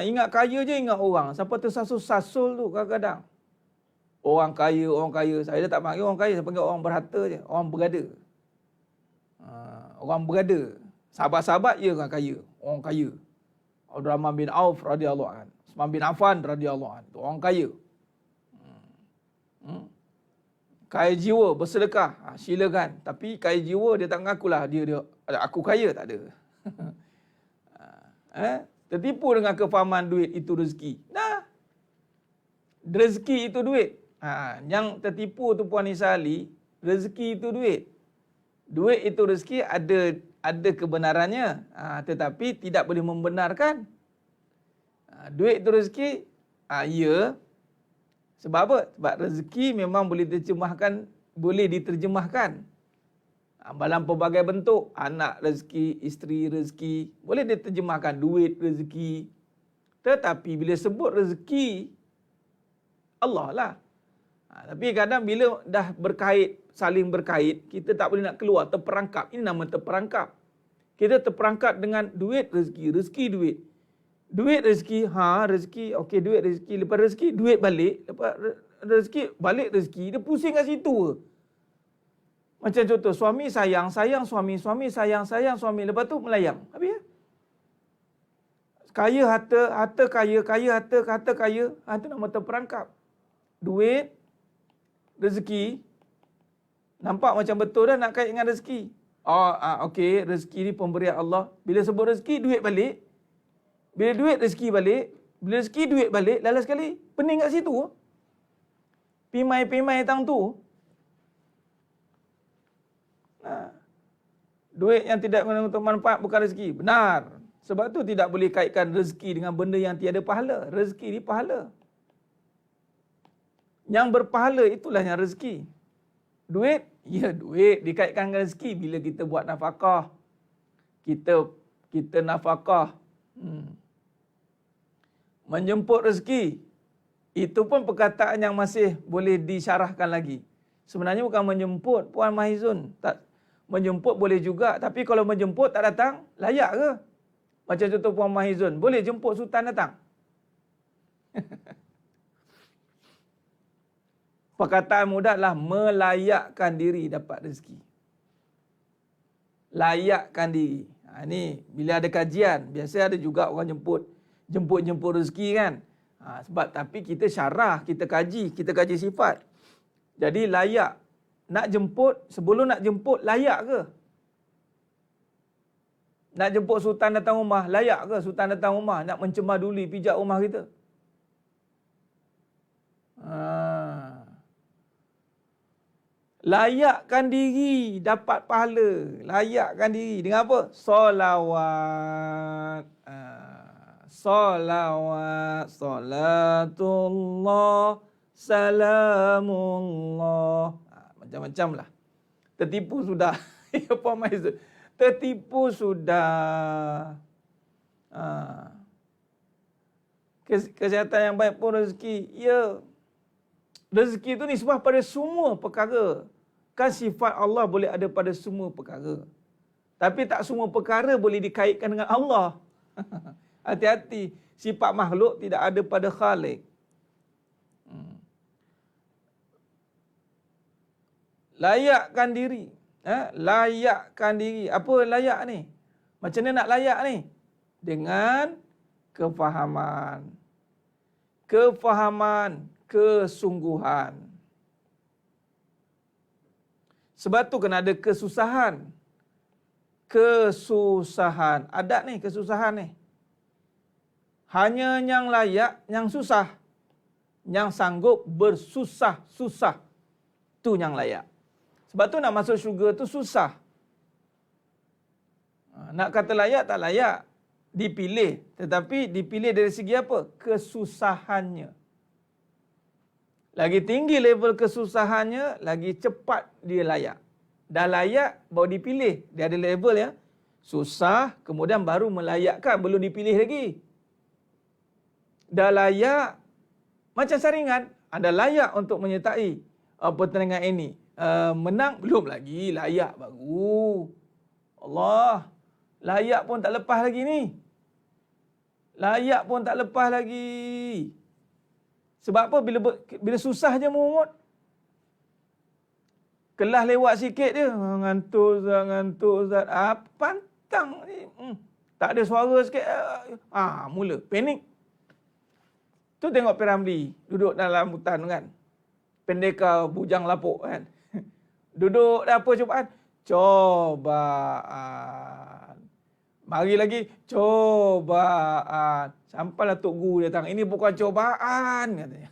Ingat kaya je, ingat orang. Siapa tersasul-sasul tu kadang-kadang. Orang kaya. Saya dah tak panggil orang kaya, saya panggil orang berharta je. Orang berada. Orang berada. Sahabat-sahabat je orang kaya. Orang kaya. Abdurrahman bin Auf radhiyallahu anhu. Uthman bin Affan radhiyallahu anhu. Orang kaya. Kaya jiwa, bersedekah. Silakan. Tapi kaya jiwa dia tak mengakulah. Dia aku kaya, tak ada. Tertipu dengan kefahaman duit itu rezeki. Rezeki itu duit. Yang tertipu tu Puan Nisa Ali, rezeki itu duit. Duit itu rezeki ada kebenarannya, tetapi tidak boleh membenarkan. Duit itu rezeki, ya. Sebab apa? Sebab rezeki memang boleh diterjemahkan dalam pelbagai bentuk. Anak rezeki, isteri rezeki, boleh diterjemahkan duit rezeki. Tetapi bila sebut rezeki, Allah lah. Tapi kadang bila dah berkait, saling berkait, kita tak boleh nak keluar, terperangkap. Ini nama terperangkap. Kita terperangkap dengan duit, rezeki, rezeki, duit. Duit, rezeki, rezeki, okey duit, rezeki, lepas rezeki, duit balik, lepas rezeki, balik rezeki, dia pusing kat situ. Macam contoh, suami sayang, sayang suami, suami sayang, sayang suami, lepas tu melayang. Habis ya? Kaya harta, harta kaya, kaya harta, harta kaya, itu nama terperangkap. Duit, rezeki, nampak macam betul dah nak kait dengan rezeki. Okey, rezeki ni pemberian Allah. Bila sebut rezeki, duit balik. Bila duit, rezeki balik. Bila rezeki, duit balik. Lala sekali, pening kat situ. Pimai-pimai tang tu. Duit yang tidak untuk manfaat bukan rezeki. Benar. Sebab tu tidak boleh kaitkan rezeki dengan benda yang tiada pahala. Rezeki ni pahala. Yang berpahala itulah yang rezeki. Duit, ya duit dikaitkan dengan rezeki bila kita buat nafkah. Kita nafkah. Menjemput rezeki. Itu pun perkataan yang masih boleh disyarahkan lagi. Sebenarnya bukan menjemput, Puan Mahizun. Tak, menjemput boleh juga. Tapi kalau menjemput tak datang, layak ke? Macam contoh Puan Mahizun, boleh jemput Sultan datang? Perkataan mudah adalah melayakkan diri dapat rezeki. Layakkan diri. Ni bila ada kajian, biasa ada juga orang jemput rezeki kan. Sebab tapi kita syarah, kita kaji sifat. Jadi layak. Nak jemput, sebelum nak jemput, layak ke? Nak jemput Sultan datang rumah, layak ke Sultan datang rumah? Nak mencemar duli, pijak rumah kita? Layakkan diri dapat pahala. Layakkan diri dengan apa? Solawat. Solawat. Salatullah. Salamullah. Macam-macam lah. Tertipu sudah. Apa maksud? Tertipu sudah. Kesihatan yang baik pun rezeki. Ya. Rezeki itu nisbah pada semua perkara. Kan sifat Allah boleh ada pada semua perkara. Tapi tak semua perkara boleh dikaitkan dengan Allah. Hati-hati. Sifat makhluk tidak ada pada Khalik. Layakkan diri. Layakkan diri. Apa layak ni? Macam mana nak layak ni? Dengan kefahaman. Kefahaman, kesungguhan. Sebab tu kena ada kesusahan. Kesusahan. Ada ni kesusahan ni. Hanya yang layak, yang susah. Yang sanggup bersusah-susah. Tu yang layak. Sebab tu nak masuk syurga tu susah. Nak kata layak tak layak. Dipilih. Tetapi dipilih dari segi apa? Kesusahannya. Lagi tinggi level kesusahannya, lagi cepat dia layak. Dah layak, baru dipilih. Dia ada level ya. Susah, kemudian baru melayakkan. Belum dipilih lagi. Dah layak, macam saringan. Ada layak untuk menyertai pertandingan ini. Menang, belum lagi. Layak baru. Allah. Layak pun tak lepas lagi ni. Layak pun tak lepas lagi. Sebab apa? Bila susah je mungut. Kelas lewat sikit dia. Ngantuk Ustaz. Pantang ni. Tak ada suara sikit. Mula. Panik. Tu tengok Piramli. Duduk dalam hutan kan. Pendekar bujang lapuk kan. Duduk dah apa cubaan? Cobaan. Mari lagi. Cobaan. Sampailah Tok Guru datang. Ini bukan cobaan katanya.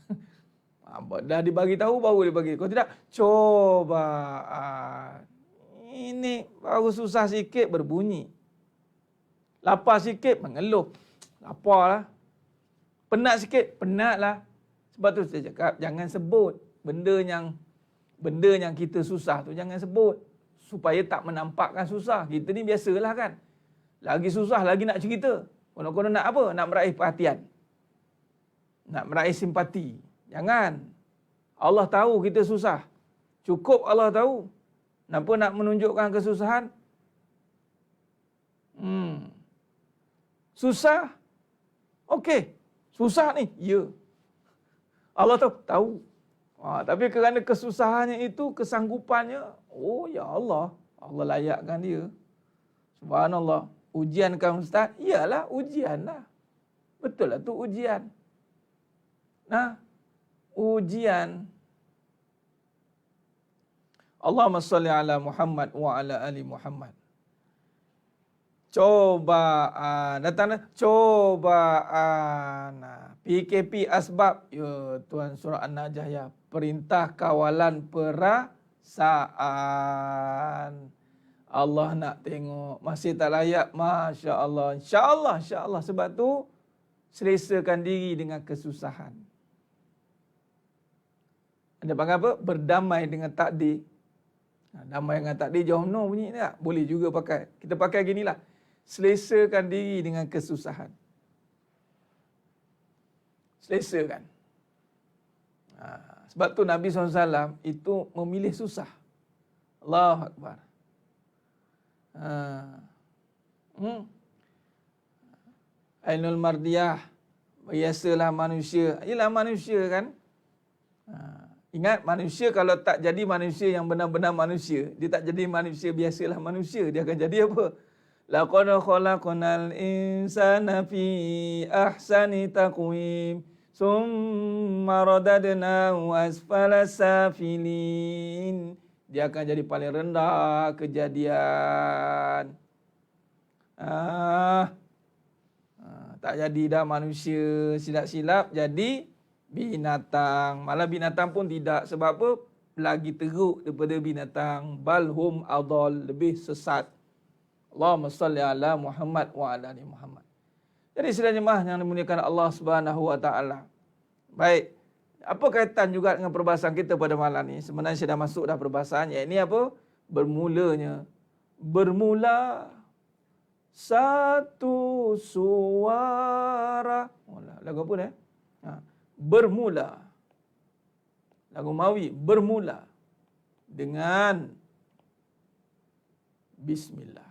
Dah dibagi tahu baru dia bagi. Kalau tidak, cobaan. Ini baru susah sikit berbunyi. Lapar sikit mengeluh. Laparlah. Penat sikit, penatlah. Sebab tu saya cakap jangan sebut benda yang kita susah tu jangan sebut supaya tak menampakkan susah. Kita ni biasalah kan. Lagi susah lagi nak cerita. Konon-konon nak apa? Nak meraih perhatian. Nak meraih simpati. Jangan. Allah tahu kita susah. Cukup Allah tahu. Kenapa nak menunjukkan kesusahan? Susah. Okey. Susah ni. Ya. Allah tahu. Tapi kerana kesusahannya itu, kesanggupannya, oh ya Allah. Allah layakkan dia. Subhanallah. Ujian kan Ustaz? Iyalah ujian lah. Betul lah tu ujian. Nah, ujian. Allahumma salli ala Muhammad wa ala ali Muhammad. Cobaan. Datang cobaan. PKP asbab. Ya Tuhan surah An-Najah ya. Perintah kawalan perasaan. Allah nak tengok. Masih tak layak. Masya Allah. InsyaAllah. InsyaAllah. Sebab tu selesakan diri dengan kesusahan. Anda panggil apa? Berdamai dengan takdir. Damai dengan takdir jauh no bunyi tak? Boleh juga pakai. Kita pakai ginilah. Selesakan diri dengan kesusahan. Selesakan. Sebab tu Nabi SAW itu memilih susah. Allahu Akbar. Ainul Mardiyah. Biasalah manusia. Ialah manusia kan. Ingat manusia kalau tak jadi manusia yang benar-benar manusia. Dia tak jadi manusia biasalah manusia. Dia akan jadi apa? Laqad khalaqnal insana fi ahsani taqwim. Summa radadnahu asfala safilin. Dia akan jadi paling rendah kejadian. Tak jadi dah manusia silap-silap jadi binatang. Malah binatang pun tidak. Sebab apa? Lagi teruk daripada binatang. Balhum adal. Lebih sesat. Allahumma salli ala Muhammad wa ala ali Muhammad. Jadi sidang jemaah yang dimuliakan Allah Subhanahu wa taala. Baik. Apa kaitan juga dengan perbahasan kita pada malam ni? Sebenarnya saya dah masuk dah perbahasan. Ini apa? Bermulanya. Bermula satu suara. Lagu apa ni? Bermula. Lagu Mawi. Bermula. Dengan Bismillah.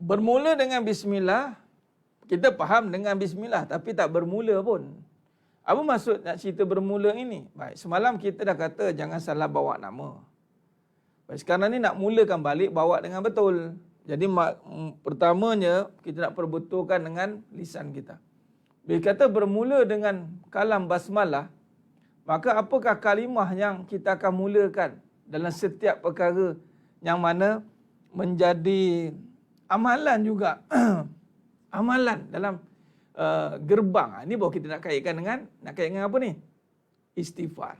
Bermula dengan Bismillah, kita faham dengan Bismillah tapi tak bermula pun. Apa maksud nak cerita bermula ini? Baik, semalam kita dah kata jangan salah bawa nama. Baik, sekarang ni nak mulakan balik bawa dengan betul. Jadi pertamanya kita nak perbetulkan dengan lisan kita. Bila kata bermula dengan kalam basmalah, maka apakah kalimah yang kita akan mulakan dalam setiap perkara yang mana menjadi amalan juga. Amalan dalam gerbang. Ini baru kita nak kaitkan dengan apa ni? Istighfar.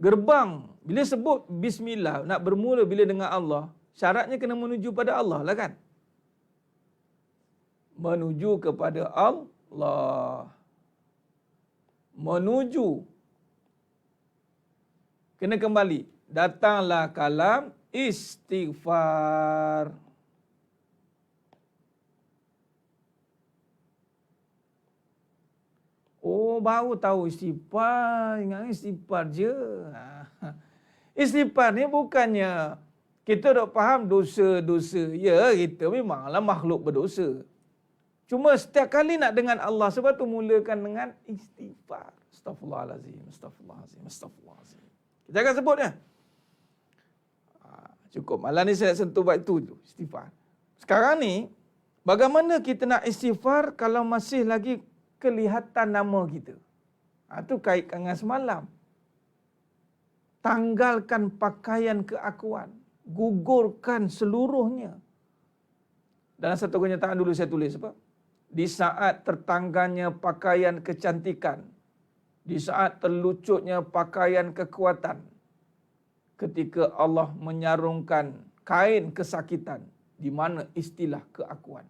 Gerbang. Bila sebut Bismillah, nak bermula bila dengan Allah, syaratnya kena menuju pada Allah lah kan? Menuju kepada Allah. Menuju. Kena kembali. Datanglah kalam istighfar. Oh, baru tahu istighfar. Ingat istighfar je. Istighfar ni bukannya kita dah faham dosa-dosa. Ya, kita memanglah makhluk berdosa. Cuma setiap kali nak dengan Allah, sebab tu mulakan dengan istighfar. Astaghfirullahalazim, astaghfirullahalazim, astaghfirullahalazim. Kita akan sebut ya. Cukup. Malam ni saya nak sentuh bab itu, istighfar. Sekarang ni, bagaimana kita nak istighfar kalau masih lagi kelihatan nama kita? Itu kaitkan dengan semalam. Tanggalkan pakaian keakuan. Gugurkan seluruhnya. Dalam satu kenyataan dulu saya tulis apa? Di saat tertanggalnya pakaian kecantikan. Di saat terlucutnya pakaian kekuatan. Ketika Allah menyarungkan kain kesakitan. Di mana istilah keakuan.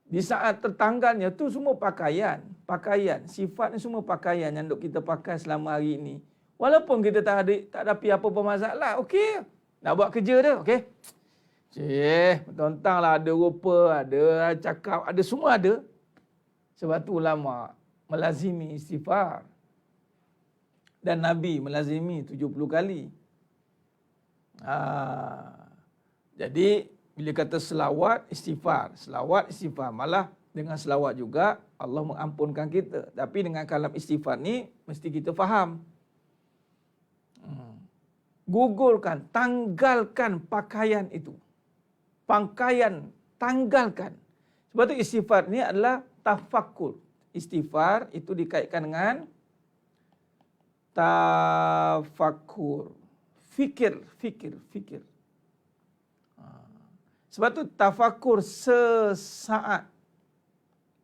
Di saat tertanggalnya tu semua pakaian. Pakaian. Sifatnya semua pakaian yang duk kita pakai selama hari ini. Walaupun kita tak ada apa-apa masalah. Okey. Nak buat kerja dah. Okey. Tentang lah, ada rupa, ada cakap, ada semua ada. Sebab tu ulama melazimi istighfar. Dan Nabi melazimi 70 kali. Jadi bila kata selawat istighfar, malah dengan selawat juga Allah mengampunkan kita. Tapi dengan kalam istighfar ni mesti kita faham. Gugurkan, tanggalkan pakaian itu. Tanggalkan. Sebab tu istighfar ni adalah tafakkur. Istighfar itu dikaitkan dengan tafakkur. Fikir. Sebab tu tafakkur sesaat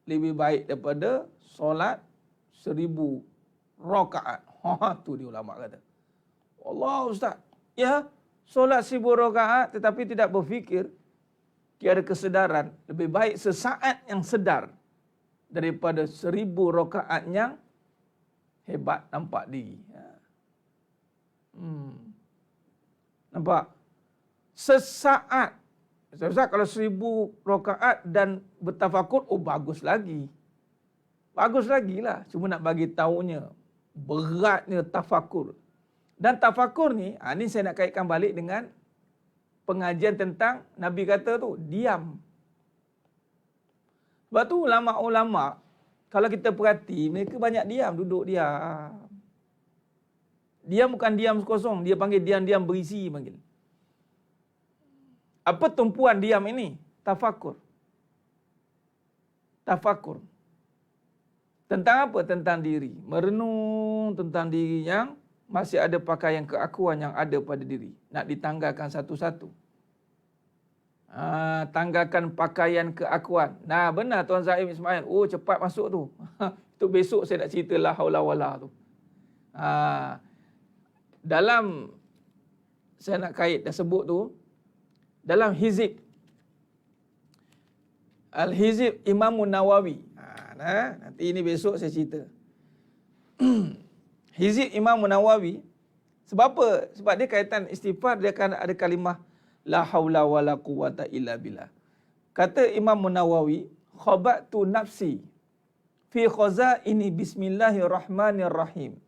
lebih baik daripada solat 1000 rakaat. Tu dia ulama kata. Allah Ustaz. Ya, solat 1000 rakaat tetapi tidak berfikir, tiada kesedaran. Lebih baik sesaat yang sedar daripada 1000 rakaat yang hebat nampak diri. Nampak? Sesaat. Ustaz, kalau 1000 rakaat dan bertafakur, bagus lagi. Bagus lagi lah. Cuma nak bagi tahunya beratnya tafakur. Dan tafakur ni, ni saya nak kaitkan balik dengan pengajian tentang Nabi kata tu, diam. Sebab tu ulama-ulama, kalau kita perhati, mereka banyak diam, duduk diam. Diam bukan diam kosong, dia panggil diam-diam berisi panggil. Apa tumpuan diam ini? Tafakur. Tentang apa? Tentang diri. Merenung tentang diri yang masih ada pakaian keakuan yang ada pada diri. Nak ditanggalkan satu-satu. Tanggalkan pakaian keakuan. Nah, benar Tuan Zaim Ismail. Cepat masuk tu. Itu besok saya nak cerita la haula wala tu. Dalam, saya nak kait dah sebut tu, dalam Hizib, Al-Hizib Imam Nawawi. Nanti ini besok saya cerita. Hizib Imam Nawawi, sebab apa? Sebab dia kaitan istighfar, dia akan ada kalimah la haula wala quwata illa billah. Kata Imam Nawawi, khabatu nafsi fi khazaini bismillahirrahmanirrahim.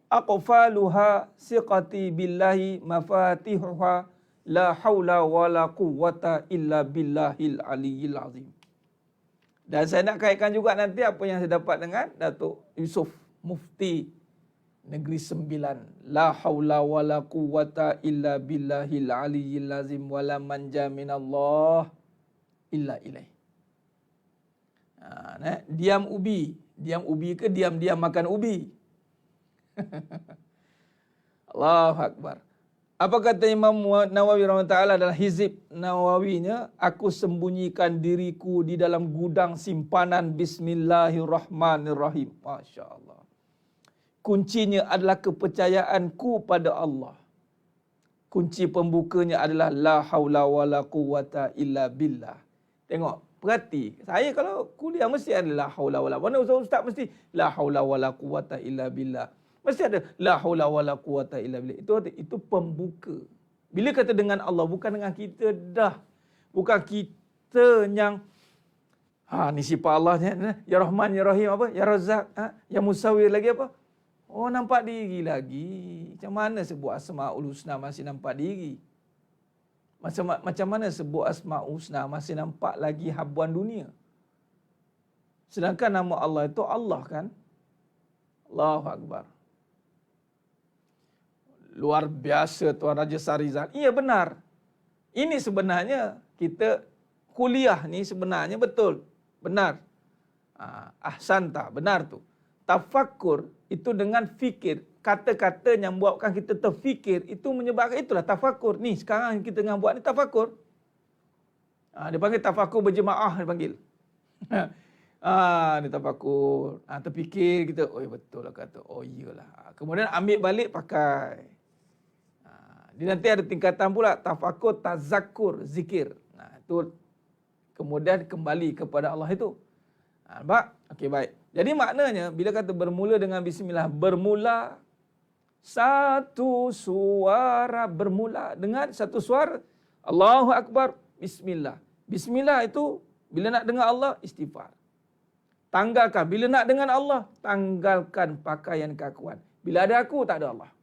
Aqfaluha siqati billahi mafatihuha la haula wala quwwata illa billahil aliyyil azim. Dan saya nak kaitkan juga nanti apa yang saya dapat dengan Datuk Yusof, Mufti Negeri Sembilan. La haula wala quwwata illa billahil aliyyil azim wala manja minallah illa ilaih. Diam ubi. Diam ubi ke diam-diam makan ubi? Allahu Akbar. Apa kata Imam Nawawi rahimahullah dalam Hizib Nawawinya? Aku sembunyikan diriku di dalam gudang simpanan Bismillahirrahmanirrahim. Masya Allah. Kuncinya adalah kepercayaanku pada Allah. Kunci pembukanya adalah la haula wala quwwata illa billah. Tengok, perhati. Saya kalau kuliah mesti ada la haula wala. Mana ustaz mesti la haula wala quwwata illa billah. Mesti ada la haula wala quwwata illa billah. Itu pembuka. Bila kata dengan Allah, bukan dengan kita dah. Bukan kita yang ni sifat Allah ya Rahman ya Rahim apa? Ya Razzaq, ya Musawwir lagi apa? Nampak diri lagi. Macam mana sebut Asmaul Husna masih nampak diri? Macam mana sebut Asmaul Husna masih nampak lagi habuan dunia? Sedangkan nama Allah itu Allah kan? Allahu Akbar. Luar biasa Tuan Raja Sarizal. Iya benar. Ini sebenarnya kita kuliah ni sebenarnya betul. Benar. Ahsanta. Benar tu. Tafakkur itu dengan fikir. Kata-kata yang buatkan kita terfikir itu menyebabkan itulah tafakkur. Ni sekarang kita tengah buat ni tafakkur. Dia panggil tafakkur berjemaah dia panggil. Dia tafakkur. Terfikir kita, betul lah kata. Iyalah. Kemudian ambil balik pakai. Dia nanti ada tingkatan pula tafakkur, tazakkur, zikir. Itu kemudian kembali kepada Allah itu. Nampak? Okey, baik. Jadi maknanya bila kata bermula dengan bismillah, bermula satu suara, bermula dengan satu suara. Allahu Akbar, bismillah. Bismillah itu bila nak dengar Allah, istighfar. Tanggalkan. Bila nak dengan Allah, tanggalkan pakaian keakuan. Bila ada aku, tak ada Allah.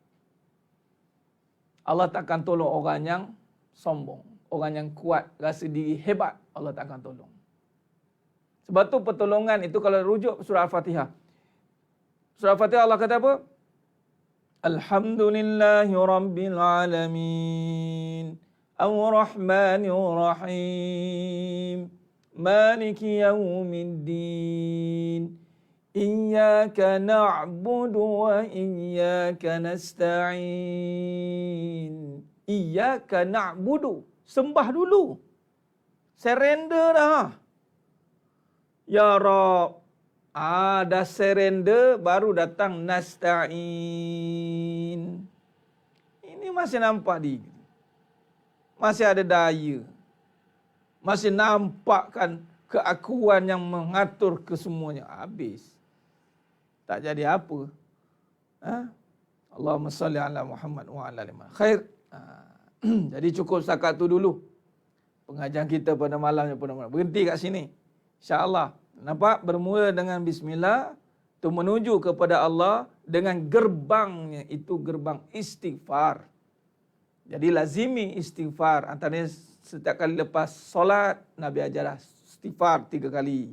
Allah takkan tolong orang yang sombong. Orang yang kuat, rasa diri hebat, Allah takkan tolong. Sebab tu pertolongan itu kalau rujuk surah Al-Fatihah. Surah Al-Fatihah Allah kata apa? Alhamdulillahi Rabbil Alamin. Ar-Rahmanir Rahim. Maliki Yawmiddin. Iyyaka na'budu wa iyyaka nasta'in. Iyyaka na'budu. Sembah dulu. Surrender dah. Ya Rabb. Dah surrender, baru datang nasta'in. Ini masih nampak diri. Masih ada daya. Masih nampakkan keakuan yang mengatur kesemuanya. Habis. Tak jadi apa. Allahumma salli ala Muhammad wa ala ali Muhammad. Khair. Jadi cukup setakat tu dulu. Pengajian kita pada malamnya pun berhenti kat sini. InsyaAllah. Nampak? Bermula dengan bismillah. Tu menuju kepada Allah dengan gerbangnya. Itu gerbang istighfar. Jadi lazimi istighfar. Antaranya setiap kali lepas solat, Nabi ajarlah istighfar 3 kali.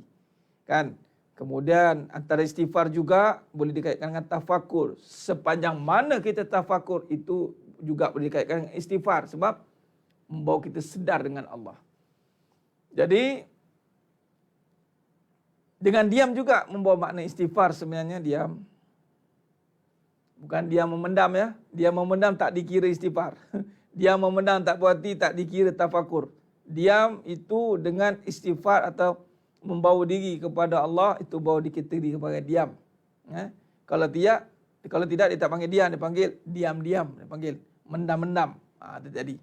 Kan? Kemudian antara istighfar juga boleh dikaitkan dengan tafakur. Sepanjang mana kita tafakur, itu juga boleh dikaitkan dengan istighfar. Sebab membawa kita sedar dengan Allah. Jadi dengan diam juga membawa makna istighfar sebenarnya diam. Bukan diam memendam ya. Diam memendam tak dikira istighfar. Diam memendam tak puas hati tak dikira tafakur. Diam itu dengan istighfar atau membawa diri kepada Allah, itu bawa diri kepada diam. Kalau tidak dia tak panggil diam, dia panggil diam-diam, dia panggil mendam-mendam. Itu jadi.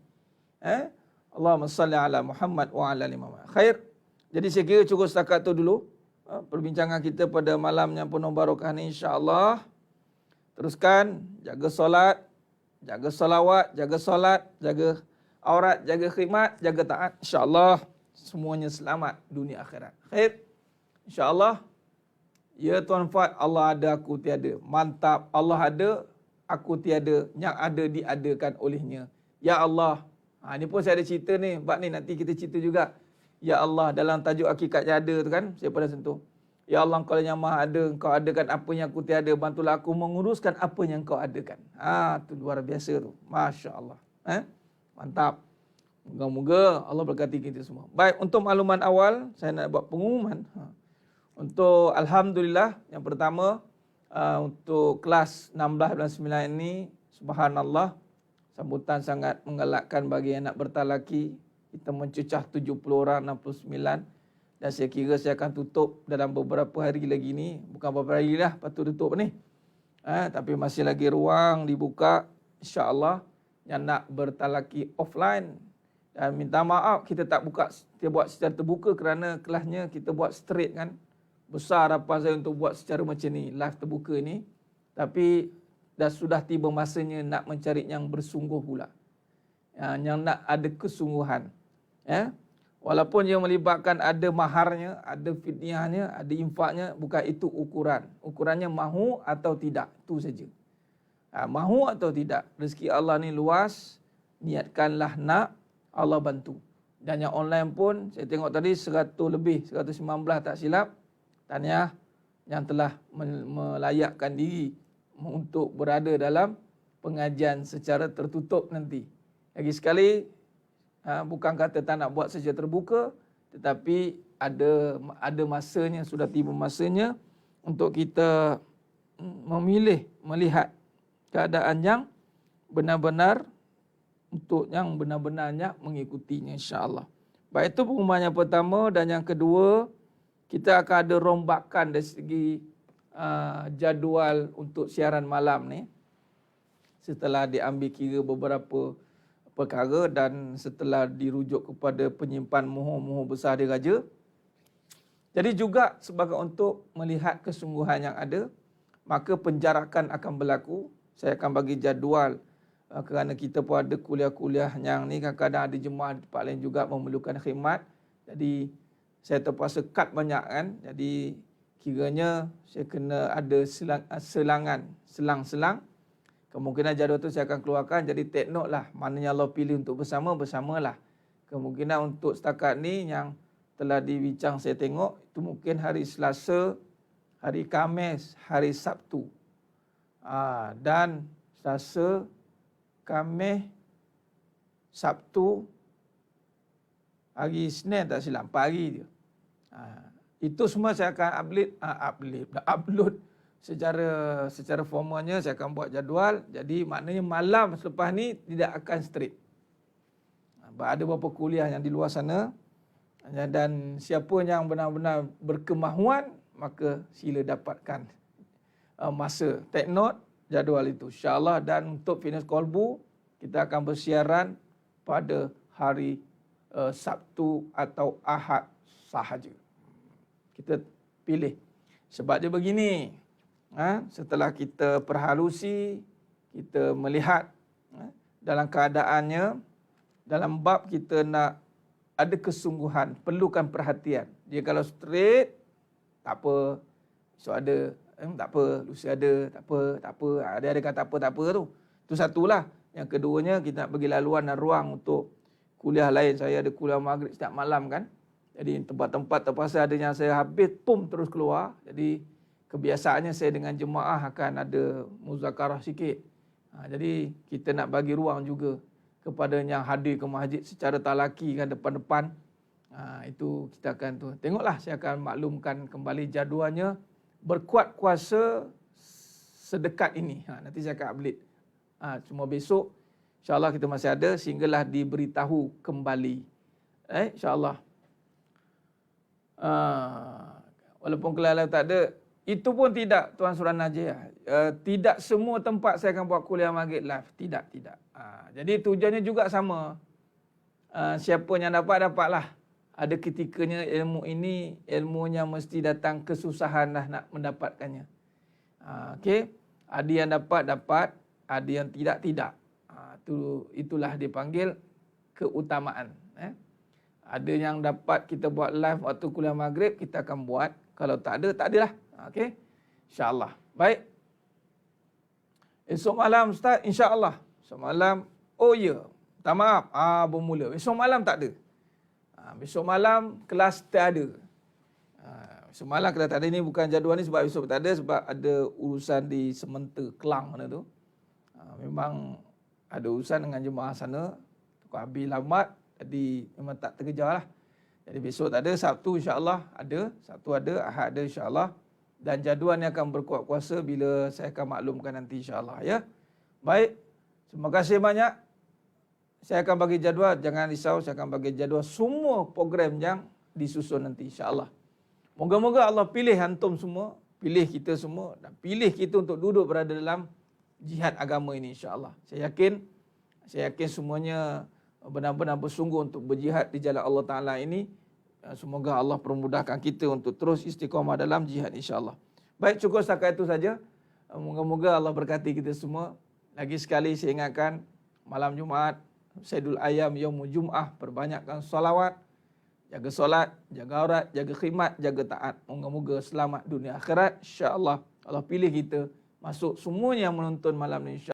Allahumma salli ala Muhammad wa ala ali Muhammad. Khair. Jadi saya kira cukup setakat tu dulu. Perbincangan kita pada malam yang penuh barakah ni, insya-Allah. Teruskan jaga solat, jaga salawat, jaga solat, jaga aurat, jaga khidmat, jaga taat. InsyaAllah semuanya selamat dunia akhirat. Khair. InsyaAllah. Ya Tuan Fad, Allah ada, aku tiada. Mantap. Allah ada, aku tiada. Yang ada diadakan olehnya. Ya Allah. Ini pun saya ada cerita ni. Bab ni nanti kita cerita juga. Ya Allah, dalam tajuk hakikat yang ada tu kan, saya pernah sentuh. Ya Allah, Engkau yang maha ada, Engkau adakan apa yang aku tiada. Bantulah aku menguruskan apa yang Engkau adakan. Tu luar biasa tu. Masya Allah. Mantap. Moga-moga Allah berkati kita semua. Baik, untuk makluman awal, saya nak buat pengumuman. Untuk Alhamdulillah, yang pertama, untuk kelas 16 dan 9 ini, subhanallah, sambutan sangat menggalakkan bagi yang nak bertalaki. Kita mencecah 70 orang, 69. Dan saya kira saya akan tutup dalam beberapa hari lagi ni. Bukan beberapa hari lah, patut tutup ni. Tapi masih lagi ruang dibuka, insya-Allah, yang nak bertalaki offline. Dan minta maaf, kita tak buat secara terbuka kerana kelasnya kita buat straight kan. Besar harapan saya untuk buat secara macam ni, live terbuka ni. Tapi dah sudah tiba masanya nak mencari yang bersungguh pula. Yang nak ada kesungguhan. Walaupun dia melibatkan ada maharnya, ada fidniahnya, ada infaknya, bukan itu ukuran. Ukurannya mahu atau tidak, itu saja. Mahu atau tidak. Rezeki Allah ni luas, niatkanlah nak, Allah bantu. Dan yang online pun, saya tengok tadi 100 lebih, 119 tak silap. Tahniah yang telah melayakkan diri untuk berada dalam pengajian secara tertutup nanti. Lagi sekali, bukan kata tak nak buat secara terbuka, tetapi ada masanya, sudah tiba masanya untuk kita memilih, melihat keadaan yang benar-benar, untuk yang benar-benarnya mengikutinya, insya-Allah. Baik, itu pengumuman yang pertama. Dan yang kedua, kita akan ada rombakan dari segi jadual untuk siaran malam ni. Setelah diambil kira beberapa perkara dan setelah dirujuk kepada penyimpan mohon-mohon besar diraja. Jadi juga sebagai untuk melihat kesungguhan yang ada, maka penjarakan akan berlaku. Saya akan bagi jadual kerana kita pun ada kuliah-kuliah yang ni, kadang-kadang ada jemaah di tempat lain juga memerlukan khidmat. Jadi saya terpaksa cut banyak kan. Jadi kiranya saya kena ada selang-selang. Kemungkinan jadual tu saya akan keluarkan. Jadi take note lah, mana yang Allah pilih untuk bersamalah. Kemungkinan untuk setakat ni yang telah dibincang saya tengok, itu mungkin hari Selasa, hari Khamis, hari Sabtu. Dan Selasa, Khamis, Sabtu, hari Isnin tak silap, 4 hari je. Itu semua saya akan upload secara formalnya. Saya akan buat jadual. Jadi maknanya malam selepas ni tidak akan straight. Ada beberapa kuliah yang di luar sana, dan siapa yang benar-benar berkemahuan, maka sila dapatkan masa. Take note jadual itu, insyaAllah. Dan untuk Fitness Kolbu, kita akan bersiaran pada hari Sabtu atau Ahad sahaja. Kita pilih. Sebab dia begini, setelah kita perhalusi, kita melihat dalam keadaannya, dalam bab kita nak ada kesungguhan, perlukan perhatian. Dia kalau straight, tak apa. So ada, tak apa. Lucy ada, tak apa. Ada kata tak apa tu. Itu satulah. Yang keduanya, kita nak bagi laluan dan ruang untuk kuliah lain. Saya ada kuliah maghrib setiap malam kan. Jadi tempat-tempat terpaksa ada yang saya habis, terus keluar. Jadi kebiasaannya saya dengan jemaah akan ada muzakarah sikit. Jadi kita nak bagi ruang juga kepada yang hadir ke masjid secara talaki kan, depan-depan. Itu kita akan tu. Tengoklah, saya akan maklumkan kembali jadualnya. Berkuat kuasa sedekat ini. Nanti saya akan update. Cuma besok insyaAllah kita masih ada sehinggalah diberitahu kembali. InsyaAllah. Walaupun kelihatan tak ada, itu pun tidak, Tuan Suran Najiyah. Tidak semua tempat saya akan buat kuliah maghrib live. Tidak. Jadi tujuannya juga sama. Siapa yang dapatlah. Ada ketikanya ilmu ini, ilmunya mesti datang kesusahan lah nak mendapatkannya. Okey. Ada yang dapat, ada yang tidak. Itulah dipanggil keutamaan. Ada yang dapat kita buat live waktu kuliah maghrib, kita akan buat. Kalau tak ada, tak adalah. Okey. InsyaAllah. Baik. Esok malam Ustaz, insyaAllah. Esok malam, oh ya, tak maaf, bermula. Besok malam tak ada. Besok malam kelas tak ada. Besok malam kelas tak ada, ni bukan jadual ni sebab besok tak ada, sebab ada urusan di Sementa, Kelang mana tu. Memang ada urusan dengan jemaah sana. Tukar habis lamat, jadi memang tak terkejar lah. Jadi besok tak ada, Sabtu insyaAllah ada. Sabtu ada, Ahad ada insyaAllah. Dan jadual ni akan berkuat kuasa bila saya akan maklumkan nanti insyaAllah. Ya. Baik, terima kasih banyak. Saya akan bagi jadual, jangan risau, saya akan bagi jadual semua program yang disusun nanti insyaAllah. Moga-moga Allah pilih antum semua, pilih kita semua, dan pilih kita untuk duduk berada dalam jihad agama ini insyaAllah. Saya yakin semuanya benar-benar bersungguh untuk berjihad di jalan Allah Ta'ala ini. Semoga Allah permudahkan kita untuk terus istiqamah dalam jihad insyaAllah. Baik, cukup setakat itu saja. Moga-moga Allah berkati kita semua. Lagi sekali saya ingatkan, malam Jumaat, Sayyidul Ayyam, Yaumul Jum'ah, perbanyakkan salawat, jaga solat, jaga aurat, jaga khidmat, jaga taat. Moga-moga selamat dunia akhirat insyaAllah. Allah pilih kita masuk semuanya yang menonton malam ini insyaAllah.